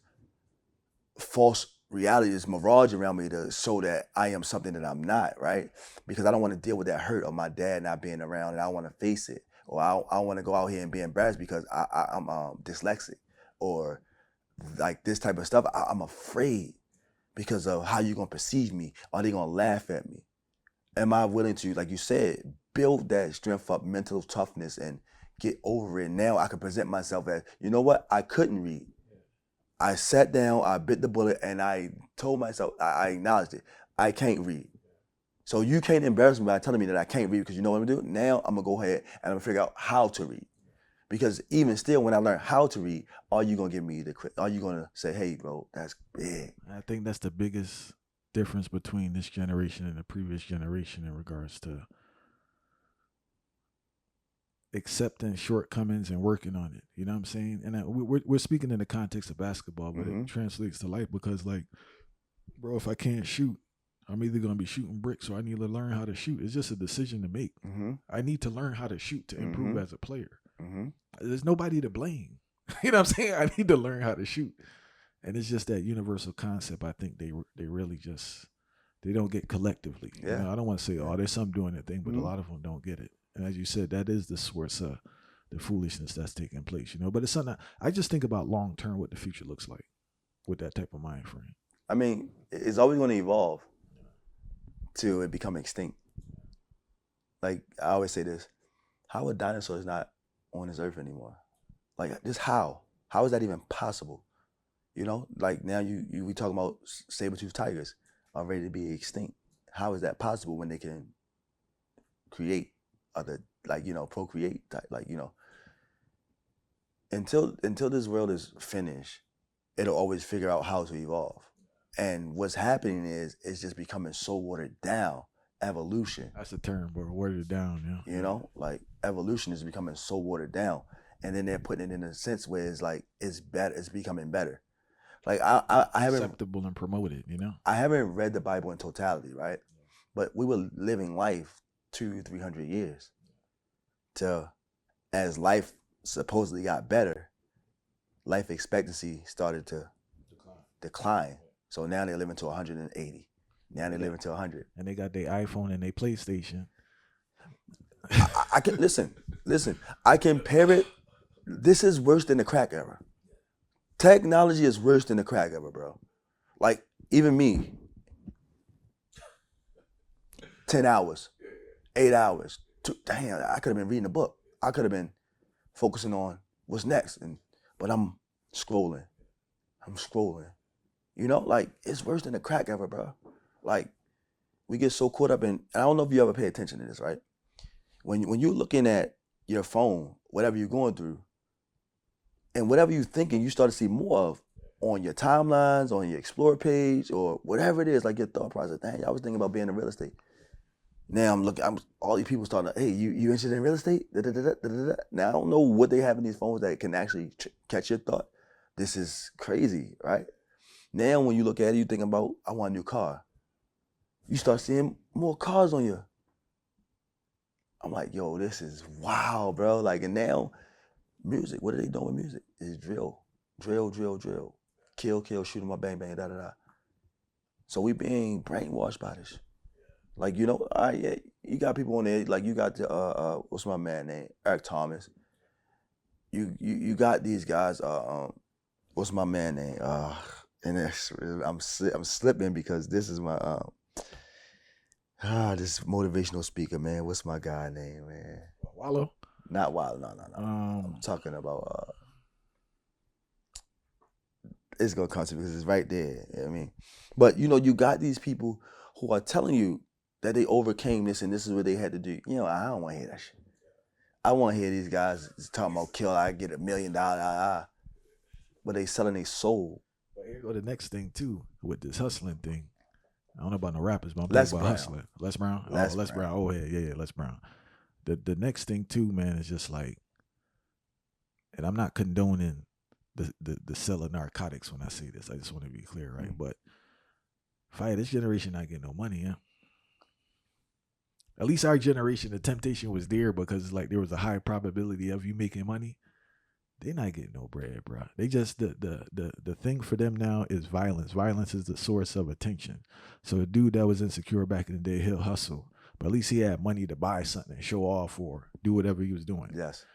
[SPEAKER 2] false reality, this mirage around me to show that I am something that I'm not, right? Because I don't want to deal with that hurt of my dad not being around, and I want to face it, or I want to go out here and be embarrassed because I'm dyslexic, or like this type of stuff. I'm afraid because of how you're gonna perceive me. Are they gonna laugh at me? Am I willing to, like you said, build that strength up, mental toughness, and get over it? Now I can present myself as, you know what? I couldn't read. I sat down, I bit the bullet, and I told myself, I acknowledged it. I can't read. So you can't embarrass me by telling me that I can't read, because you know what I'm gonna do? Now I'm gonna go ahead and I'm gonna figure out how to read. Because even still, when I learn how to read, are you gonna give me the credit? Are you gonna say, hey, bro, that's big?
[SPEAKER 1] I think that's the biggest difference between this generation and the previous generation in regards to accepting shortcomings and working on it. You know what I'm saying? And we're speaking in the context of basketball, but it translates to life, because, like, bro, if I can't shoot, I'm either going to be shooting bricks or I need to learn how to shoot. It's just a decision to make. I need to learn how to shoot to improve as a player. There's nobody to blame. You know what I'm saying? I need to learn how to shoot. And it's just that universal concept. I think they really just, they don't get collectively.
[SPEAKER 2] Yeah.
[SPEAKER 1] You know, I don't want to say, oh, there's some doing that thing, but a lot of them don't get it. And as you said, that is the source of the foolishness that's taking place, you know. But it's something I just think about long term, what the future looks like with that type of mind frame.
[SPEAKER 2] I mean, it's always going to evolve till it become extinct. Like I always say this: how are dinosaurs not on this earth anymore? Like, just how? How is that even possible? You know, like now we talking about saber-toothed tigers are ready to be extinct. How is that possible when they can create other, like, you know, procreate, like, you know? Until this world is finished, it'll always figure out how to evolve. And what's happening is it's just becoming so watered down. Evolution.
[SPEAKER 1] That's the term, bro. Watered down, yeah.
[SPEAKER 2] You know, like evolution is becoming so watered down, and then they're putting it in a sense where it's like it's better, it's becoming better. Like I haven't
[SPEAKER 1] acceptable and promoted, you know.
[SPEAKER 2] I haven't read the Bible in totality, right? But we were living life 200-300 years till, as life supposedly got better, life expectancy started to decline. So now they're living to 180. Now they're living to 100.
[SPEAKER 1] And they got their iPhone and their PlayStation.
[SPEAKER 2] I can listen. I compare it. This is worse than the crack era. Technology is worse than the crack era, bro. Like, even me, 10 hours, 8 hours. Damn, I could have been reading a book. I could have been focusing on what's next. But I'm scrolling. You know, like, it's worse than the crack era, bro. Like, we get so caught up in, and I don't know if you ever pay attention to this, right? When you're looking at your phone, whatever you're going through, and whatever you're thinking, you start to see more of on your timelines, on your Explore page, or whatever it is, like your thought process. Dang, I was thinking about being in real estate. Now all these people starting to, hey, you interested in real estate? Da-da-da-da-da-da-da. Now I don't know what they have in these phones that can actually catch your thought. This is crazy, right? Now when you look at it, you think about, I want a new car. You start seeing more cars on you. I'm like, yo, this is wow, bro. Like, and now, music, what are they doing with music? It's drill. Kill, shoot 'em up, bang, bang, da-da-da. So we being brainwashed by this. Like, you know, yeah, you got people on there, like you got the, what's my man name? Eric Thomas. You got these guys, what's my man name? And I'm slipping because this is my, this motivational speaker, man. What's my guy name, man?
[SPEAKER 1] Wallow?
[SPEAKER 2] Not Wallow, no. I'm talking about, it's gonna come to me because it's right there. You know what I mean? But, you know, you got these people who are telling you that they overcame this and this is what they had to do. You know, I don't want to hear that shit. I want to hear these guys talking about kill, I get $1 million, but they selling their soul.
[SPEAKER 1] But here go the next thing too with this hustling thing. I don't know about no rappers, but I'm
[SPEAKER 2] Les
[SPEAKER 1] thinking about
[SPEAKER 2] Brown.
[SPEAKER 1] hustling. Les Brown?
[SPEAKER 2] Les
[SPEAKER 1] Brown. Oh, yeah, Les Brown. The next thing too, man, is just like, and I'm not condoning the sell of narcotics when I say this. I just want to be clear, right? But fire, this generation not getting no money, yeah. At least our generation, the temptation was there because like there was a high probability of you making money. they not getting no bread, bro. They just the thing for them now is violence. Violence is the source of attention. So a dude that was insecure back in the day, he'll hustle, but at least he had money to buy something, show off, or do whatever he was doing.
[SPEAKER 2] Yes.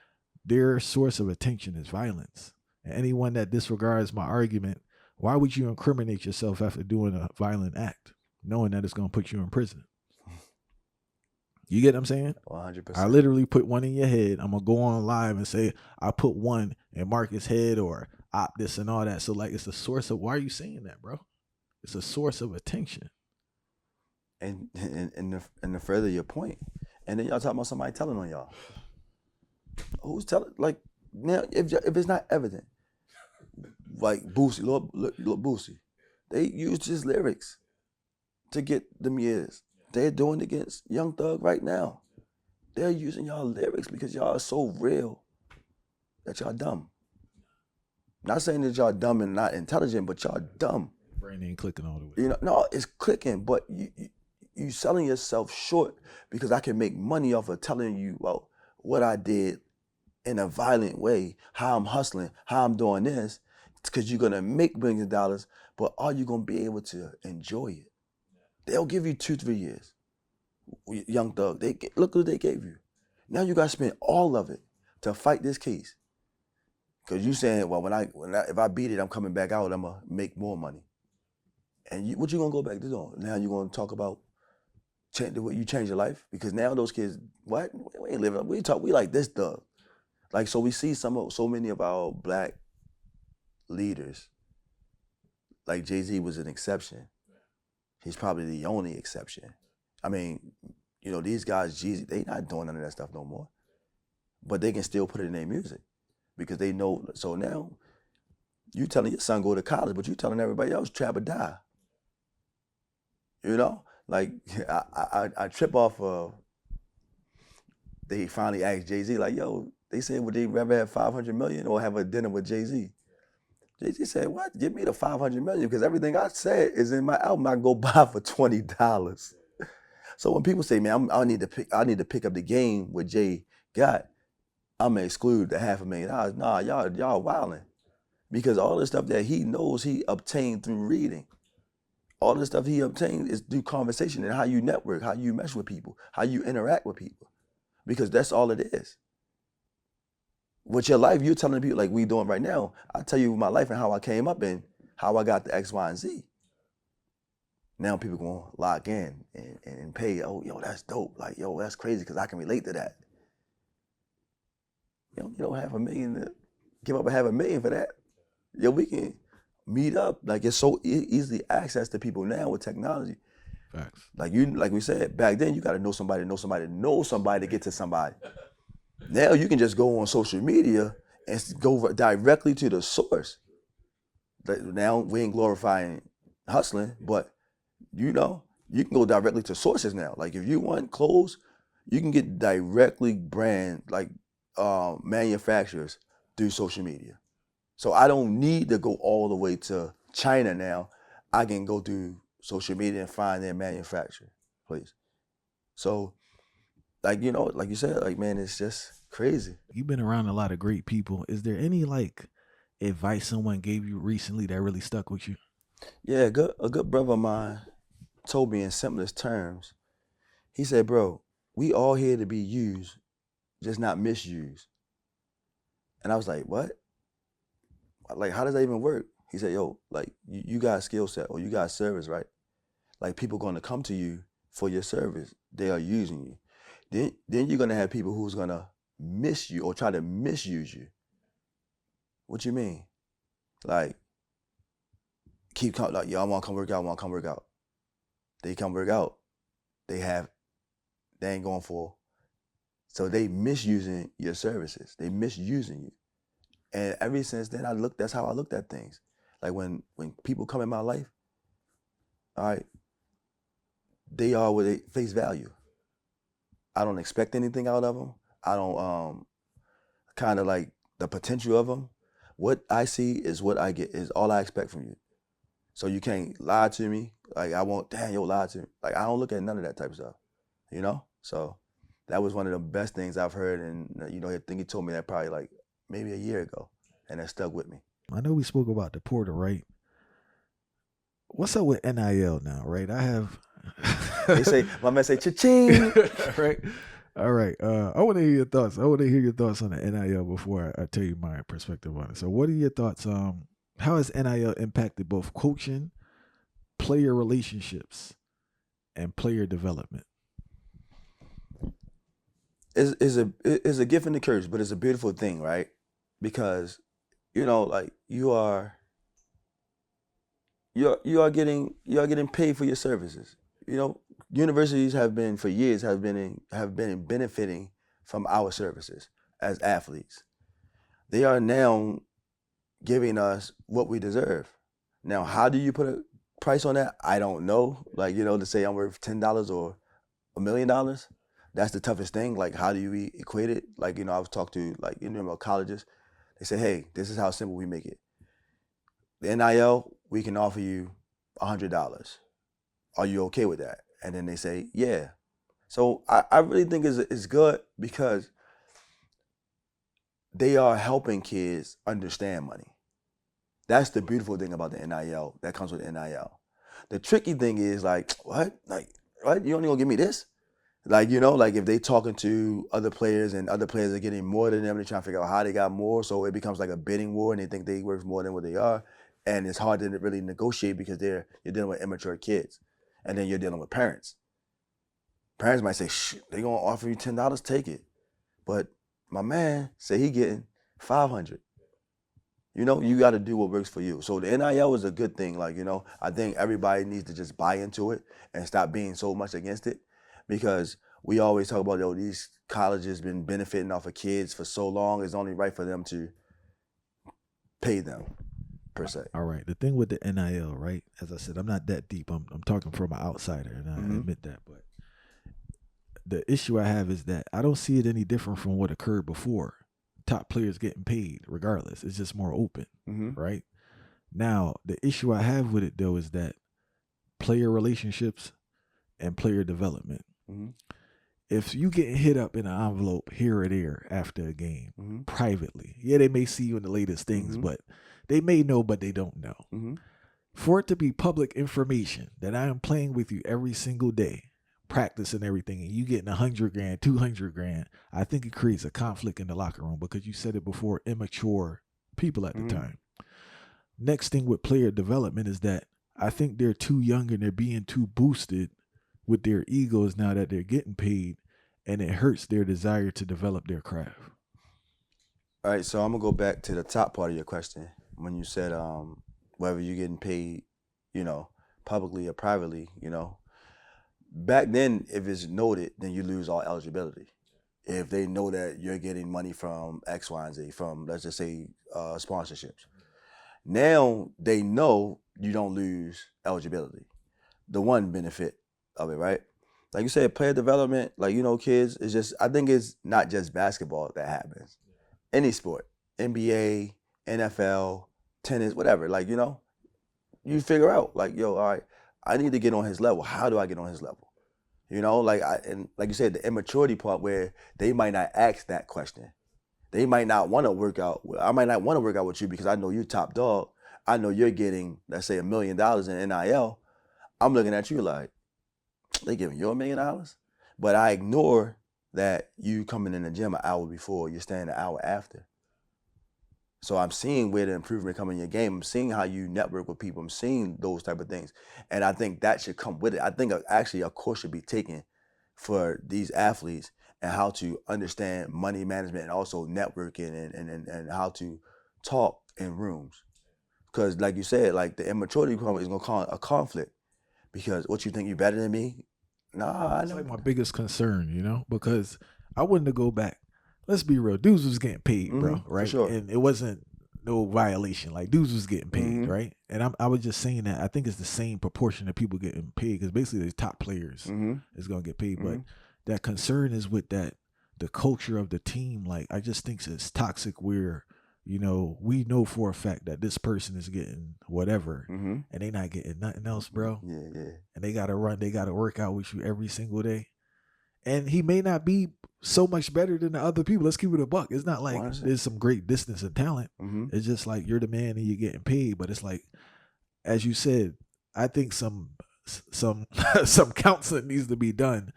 [SPEAKER 1] Their source of attention is violence. And anyone that disregards my argument, why would you incriminate yourself after doing a violent act, knowing that it's going to put you in prison? You get what I'm saying?
[SPEAKER 2] 100%.
[SPEAKER 1] I literally put one in your head. I'm going to go on live and say, I put one in Marcus' head or op this and all that. So, like, it's a source of, why are you saying that, bro? It's a source of attention.
[SPEAKER 2] And the further your point, and then y'all talking about somebody telling on y'all. Who's telling? Like, now, if it's not evident, like Boosie, Lord Boosie, they used his lyrics to get them years. They're doing it against Young Thug right now. They're using y'all lyrics because y'all are so real that y'all dumb. Not saying that y'all dumb and not intelligent, but y'all dumb.
[SPEAKER 1] Brain ain't clicking all the way.
[SPEAKER 2] You know, no, it's clicking, but you selling yourself short because I can make money off of telling you, well, what I did in a violent way, how I'm hustling, how I'm doing this, because you're gonna make millions of dollars, but are you gonna be able to enjoy it? They'll give you 2-3 years. Young Thug, look what they gave you. Now you gotta spend all of it to fight this case. Cause you saying, well, if I beat it, I'm coming back out, I'm gonna make more money. And what you gonna go back to doing? Now you gonna talk about you change your life? Because now those kids, what? We ain't living, we like this Thug. Like, so we see so many of our black leaders, like Jay-Z was an exception. He's probably the only exception. I mean, you know, these guys, Jeezy, they not doing none of that stuff no more. But they can still put it in their music because they know. So now, you telling your son go to college, but you telling everybody else trap or die. You know? Like, I trip off of, they finally asked Jay-Z, like, yo, they said, would they rather have 500 million or have a dinner with Jay-Z? Jay-Z said, what? Give me the 500 million because everything I said is in my album I can go buy for $20. So when people say, man, I need to pick up the game what Jay got, I'm gonna exclude the $500,000. Nah, y'all wilding. Because all the stuff that he knows he obtained through reading. All the stuff he obtained is through conversation and how you network, how you mesh with people, how you interact with people. Because that's all it is. With your life, you're telling people like we doing right now. I tell you my life and how I came up and how I got to X, Y, and Z. Now people gonna lock in and pay. Oh, yo, that's dope. Like, yo, that's crazy because I can relate to that. You don't have $500,000 to give up $500,000 for that. Yo, we can meet up. Like, it's so easily access to people now with technology.
[SPEAKER 1] Facts.
[SPEAKER 2] Like we said, back then you gotta know somebody to get to somebody. Now you can just go on social media and go directly to the source. Now we ain't glorifying hustling, but you know, you can go directly to sources now. Like if you want clothes, you can get directly brand like manufacturers through social media. So I don't need to go all the way to China now. I can go through social media and find their manufacturer, please. So, like, you know, like you said, like, man, it's just crazy.
[SPEAKER 1] You've been around a lot of great people. Is there any like advice someone gave you recently that really stuck with you?
[SPEAKER 2] Yeah, a good brother of mine told me in simplest terms. He said, bro, we all here to be used, just not misused. And I was like, what? Like, how does that even work? He said, yo, like, you got a skill set or you got a service, right? Like, people going to come to you for your service. They are using you. Then you're going to have people who's going to miss you or try to misuse you. What you mean? Like, keep coming, like, yo, I want to come work out. They come work out. They ain't going for. So they misusing your services. They misusing you. And ever since then, that's how I looked at things. Like when people come in my life, all right, they are what they face value. I don't expect anything out of them. I don't kind of like the potential of them. What I see is what I get, is all I expect from you. So you can't lie to me. Like I won't, damn, yo, lie to me. Like I don't look at none of that type of stuff, you know? So that was one of the best things I've heard. And, you know, I think he told me that probably like maybe a year ago. and it stuck with me.
[SPEAKER 1] I know we spoke about the portal, right? What's up with NIL now, right? I have.
[SPEAKER 2] They say, my man say, cha-ching.
[SPEAKER 1] Right. All right. I want to hear your thoughts. I want to hear your thoughts on the NIL before I tell you my perspective on it. So, what are your thoughts? How has NIL impacted both coaching, player relationships, and player development?
[SPEAKER 2] It's a gift and a curse, but it's a beautiful thing, right? Because, like you are getting paid for your services. Universities have been for years have been benefiting from our services as athletes. They are now giving us what we deserve. Now, how do you put a price on that? I don't know. Like, to say I'm worth $10 or $1 million, that's the toughest thing. Like, how do you equate it? Like, I've talked to colleges. They say, hey, this is how simple we make it. The NIL, we can offer you $100. Are you okay with that? And then they say, yeah. So I really think it's good because they are helping kids understand money. That's the beautiful thing about the NIL that comes with NIL. The tricky thing is like, what? Like, what? You only gonna give me this? Like, like if they talking to other players and other players are getting more than them, they're trying to figure out how they got more. So it becomes like a bidding war and they think they worth more than what they are. And it's hard to really negotiate because you're dealing with immature kids. And then you're dealing with parents. Parents might say, they gonna offer you $10, take it. But my man say he getting $500. You got to do what works for you. So the NIL is a good thing. Like, I think everybody needs to just buy into it and stop being so much against it, because we always talk about, these colleges been benefiting off of kids for so long. It's only right for them to pay them, per se.
[SPEAKER 1] All right. The thing with the NIL, right? As I said, I'm not that deep. I'm talking from an outsider, and I admit that. But the issue I have is that I don't see it any different from what occurred before. Top players getting paid regardless. It's just more open, right? Now, the issue I have with it, though, is that player relationships and player development. If you get hit up in an envelope here or there after a game, privately, they may see you in the latest things, but they may know, but they don't know. For it to be public information that I am playing with you every single day, practice and everything, and you getting $100,000, $200,000, I think it creates a conflict in the locker room, because you said it before, immature people at the time. Next thing with player development is that I think they're too young and they're being too boosted with their egos now that they're getting paid, and it hurts their desire to develop their craft.
[SPEAKER 2] All right, so I'm gonna go back to the top part of your question when you said whether you're getting paid, publicly or privately, Back then, if it's noted, then you lose all eligibility. If they know that you're getting money from X, Y, and Z, from, let's just say, sponsorships. Now they know you don't lose eligibility. The one benefit of it, right? Like you said, player development, like, kids, it's just, I think it's not just basketball that happens. Any sport, NBA, NFL, tennis, whatever, like, you figure out, like, all right, I need to get on his level. How do I get on his level? And like you said, the immaturity part where they might not ask that question. They might not want to work out. I might not want to work out with you because I know you're top dog. I know you're getting, let's say, $1 million in NIL. I'm looking at you like, they giving you $1 million? But I ignore that you coming in the gym an hour before, you're staying an hour after. So I'm seeing where the improvement come in your game. I'm seeing how you network with people. I'm seeing those type of things. And I think that should come with it. I think actually a course should be taken for these athletes and how to understand money management and also networking and how to talk in rooms. Because like you said, like the immaturity is going to cause a conflict. Because what, you think you better than me? Nah,
[SPEAKER 1] That's like my biggest concern, because I wouldn't go back. Let's be real. Dudes was getting paid, bro, right?
[SPEAKER 2] For sure.
[SPEAKER 1] And it wasn't no violation. Like, dudes was getting paid, right? And I was just saying that I think it's the same proportion of people getting paid, because basically the top players is going to get paid. But that concern is with that, the culture of the team. Like, I just think it's toxic where, we know for a fact that this person is getting whatever and they not getting nothing else, bro.
[SPEAKER 2] Yeah.
[SPEAKER 1] And they got to work out with you every single day. And he may not be so much better than the other people. Let's keep it a buck. It's not like
[SPEAKER 2] 100%.
[SPEAKER 1] there's some great distance and talent.
[SPEAKER 2] Mm-hmm.
[SPEAKER 1] It's just like you're the man and you're getting paid. But it's like, as you said, I think some some counseling needs to be done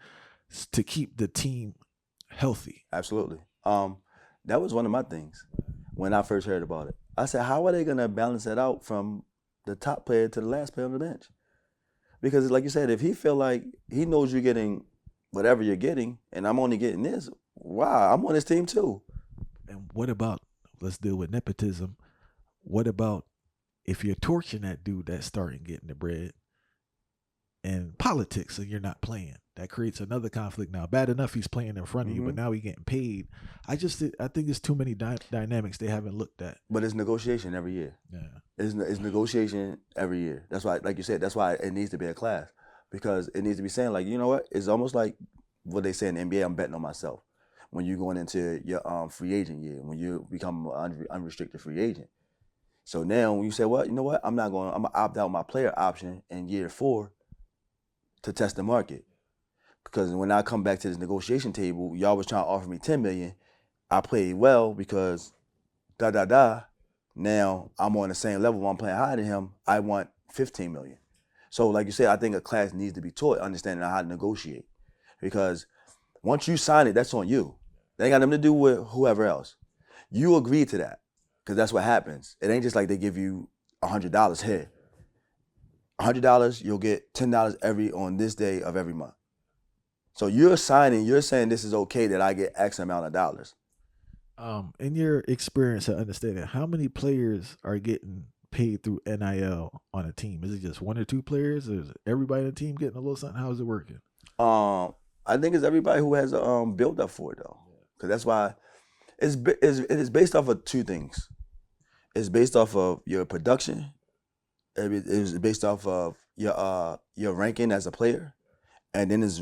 [SPEAKER 1] to keep the team healthy.
[SPEAKER 2] Absolutely. That was one of my things when I first heard about it. I said, how are they gonna balance it out from the top player to the last player on the bench? Because like you said, if he feel like he knows you're getting whatever you're getting, and I'm only getting this, wow, I'm on his team too.
[SPEAKER 1] And what about, let's deal with nepotism. What about if you're torching that dude that's starting getting the bread and politics and you're not playing? That creates another conflict now. Bad enough he's playing in front of you, but now he's getting paid. I think it's too many dynamics they haven't looked at.
[SPEAKER 2] But it's negotiation every year.
[SPEAKER 1] Yeah.
[SPEAKER 2] It's negotiation every year. That's why, like you said, that's why it needs to be a class. Because it needs to be saying, like, you know what? It's almost like what they say in the NBA, I'm betting on myself. When you're going into your free agent year, when you become an unrestricted free agent. So now when you say, well, you know what? I'm going to opt out my player option in year 4 to test the market. Because when I come back to this negotiation table, y'all was trying to offer me $10 million. I played well because now I'm on the same level. When I'm playing higher than him, I want $15 million. So like you said, I think a class needs to be taught understanding how to negotiate. Because once you sign it, that's on you. That ain't got nothing to do with whoever else. You agree to that because that's what happens. It ain't just like they give you $100 here. $100, you'll get $10 on this day of every month. So you're saying this is okay that I get X amount of dollars.
[SPEAKER 1] In your experience and understanding, how many players are getting paid through NIL on a team? Is it just 1 or 2 players? Or is everybody on the team getting a little something? How is it working?
[SPEAKER 2] I think it's everybody who has a build up for it though, because that's why it is based off of 2 things. It's based off of your production. It's based off of your ranking as a player, and then it's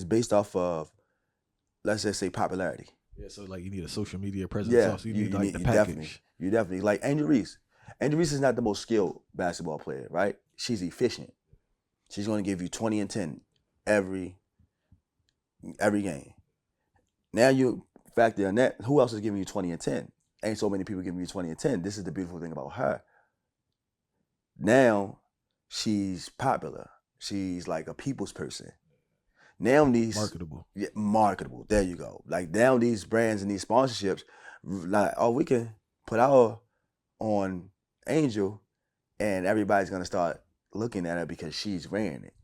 [SPEAKER 2] based off of, let's just say, popularity.
[SPEAKER 1] Yeah, so like you need a social media presence.
[SPEAKER 2] Yeah,
[SPEAKER 1] Also, you need the package.
[SPEAKER 2] You definitely like Angel Reese. Angel Reese is not the most skilled basketball player, right? She's efficient. She's going to give you 20 and 10 every game. Now you factor in that, who else is giving you 20 and 10? Ain't so many people giving you 20 and 10. This is the beautiful thing about her. Now she's popular. She's like a people's person. Now these
[SPEAKER 1] marketable.
[SPEAKER 2] Yeah, marketable. There you go. Like now these brands and these sponsorships, like, oh, we can put our on Angel, and everybody's gonna start looking at her because she's wearing it.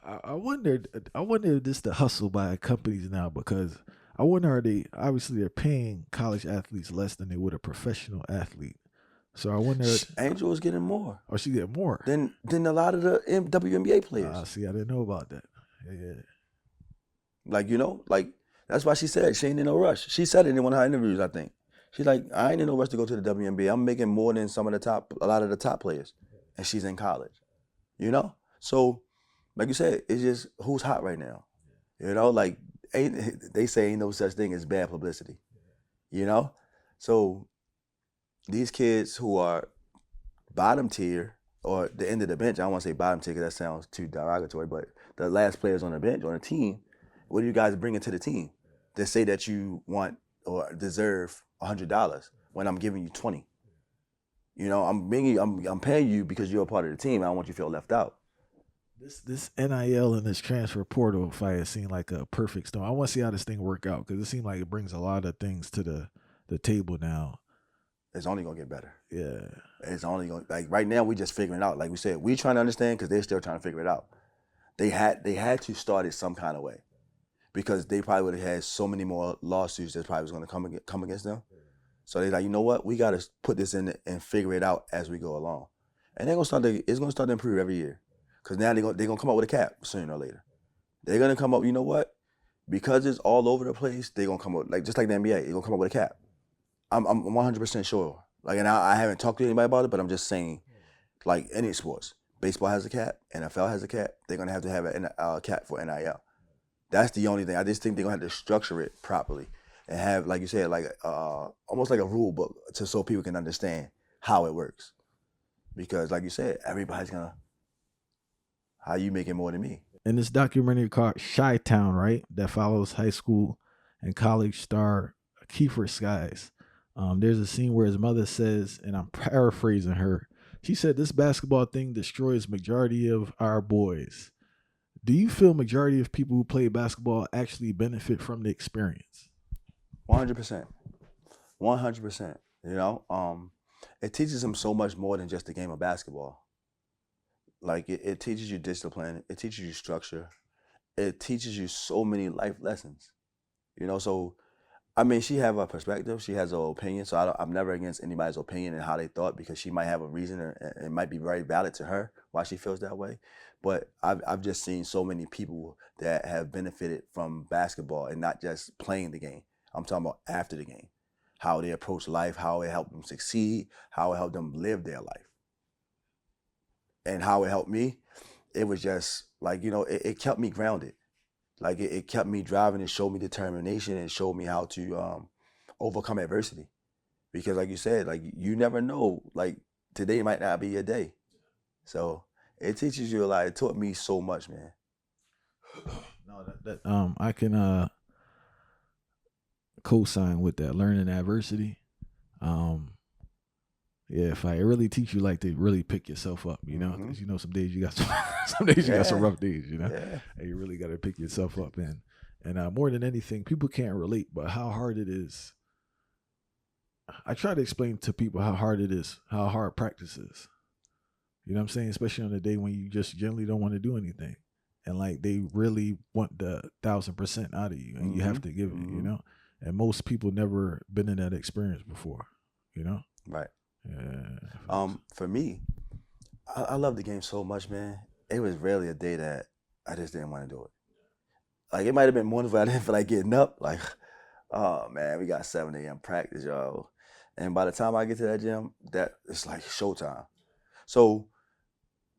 [SPEAKER 1] I wonder if this is the hustle by companies now, because I wonder, they're paying college athletes less than they would a professional athlete. So I wonder,
[SPEAKER 2] Angel is getting more.
[SPEAKER 1] Or she getting more
[SPEAKER 2] than a lot of the WNBA players.
[SPEAKER 1] See, I didn't know about that. Yeah.
[SPEAKER 2] Like, like that's why she said she ain't in no rush. She said it in one of her interviews, I think. She's like, I ain't in no rush to go to the WNBA. I'm making more than a lot of the top players, and she's in college. So like you said, it's just who's hot right now. Like they say ain't no such thing as bad publicity. So these kids who are bottom tier or the end of the bench, I don't want to say bottom tier because that sounds too derogatory, but the last players on the bench, on the team, what do you guys bring into the team? To say that you want or deserve $100 when I'm giving you 20. I'm paying you because you're a part of the team. I don't want you to feel left out.
[SPEAKER 1] This NIL and this transfer portal fight seemed like a perfect storm. I want to see how this thing work out because it seemed like it brings a lot of things to the table now.
[SPEAKER 2] It's only gonna get better.
[SPEAKER 1] Yeah.
[SPEAKER 2] It's only gonna, like, right now we just figuring it out. Like we said, we trying to understand because they're still trying to figure it out. They had to start it some kind of way, because they probably would have had so many more lawsuits that probably was gonna come against them. So they're like, you know what? We gotta put this in and figure it out as we go along. And it's gonna start to improve every year. Because now they're gonna come up with a cap sooner or later. They're gonna come up, you know what? Because it's all over the place, they're gonna come up, just like the NBA, they're gonna come up with a cap. I'm 100% sure. And I haven't talked to anybody about it, but I'm just saying, like any sports, baseball has a cap, NFL has a cap. They're gonna have to have a cap for NIL. That's the only thing. I just think they're gonna have to structure it properly and have, like you said, almost like a rule book, so people can understand how it works. Because, like you said, everybody's gonna, how you making more than me?
[SPEAKER 1] in this documentary called Chi-Town, right, that follows high school and college star Kiefer Skies. There's a scene where his mother says, and I'm paraphrasing her, she said, "This basketball thing destroys majority of our boys." Do you feel majority of people who play basketball actually benefit from the experience?
[SPEAKER 2] 100%. 100%. You know, it teaches them so much more than just the game of basketball. Like it teaches you discipline, it teaches you structure, it teaches you so many life lessons. You know, so I mean, she have a perspective, she has an opinion, so I'm never against anybody's opinion and how they thought because she might have a reason, and it might be very valid to her why she feels that way. But I've just seen so many people that have benefited from basketball and not just playing the game. I'm talking about after the game, how they approach life, how it helped them succeed, how it helped them live their life, and how it helped me. It was just like it kept me grounded. Like it kept me driving and showed me determination and showed me how to overcome adversity. Because like you said, like you never know, like today might not be your day. So it teaches you a lot. It taught me so much, man.
[SPEAKER 1] No, that I can co-sign with that. Learning adversity. Yeah, if I really teach you like to really pick yourself up, because some days you got some days you got some rough days,
[SPEAKER 2] Yeah.
[SPEAKER 1] and you really got to pick yourself up. And more than anything, people can't relate, but how hard it is. I try to explain to people how hard it is, how hard practice is. You know what I'm saying? Especially on the day when you just generally don't want to do anything, and like they really want the 1,000% out of you, and you have to give it. And most people never been in that experience before.
[SPEAKER 2] Right.
[SPEAKER 1] Yeah.
[SPEAKER 2] For me, I love the game so much, man. It was rarely a day that I just didn't want to do it. Like it might have been mornings where I didn't feel like getting up. Like, oh man, we got 7 a.m. practice, y'all. And by the time I get to that gym, that it's like showtime. So,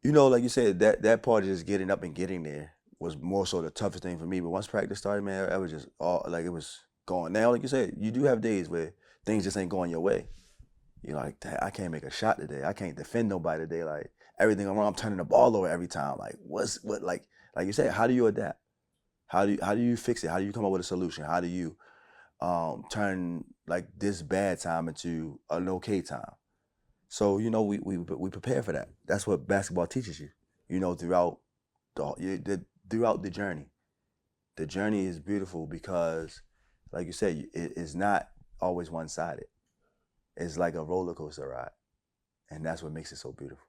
[SPEAKER 2] like you said, that part of just getting up and getting there was more so the toughest thing for me. But once practice started, man, it was just all like it was going. Now, like you said, you do have days where things just ain't going your way. You're like, I can't make a shot today. I can't defend nobody today. Like everything wrong, I'm turning the ball over every time. Like like you said, how do you adapt? How do you fix it? How do you come up with a solution? How do you turn like this bad time into an okay time? So we prepare for that. That's what basketball teaches you. Throughout throughout the journey. The journey is beautiful because, like you said, it is not always one-sided. It's like a roller coaster ride, and that's what makes it so beautiful.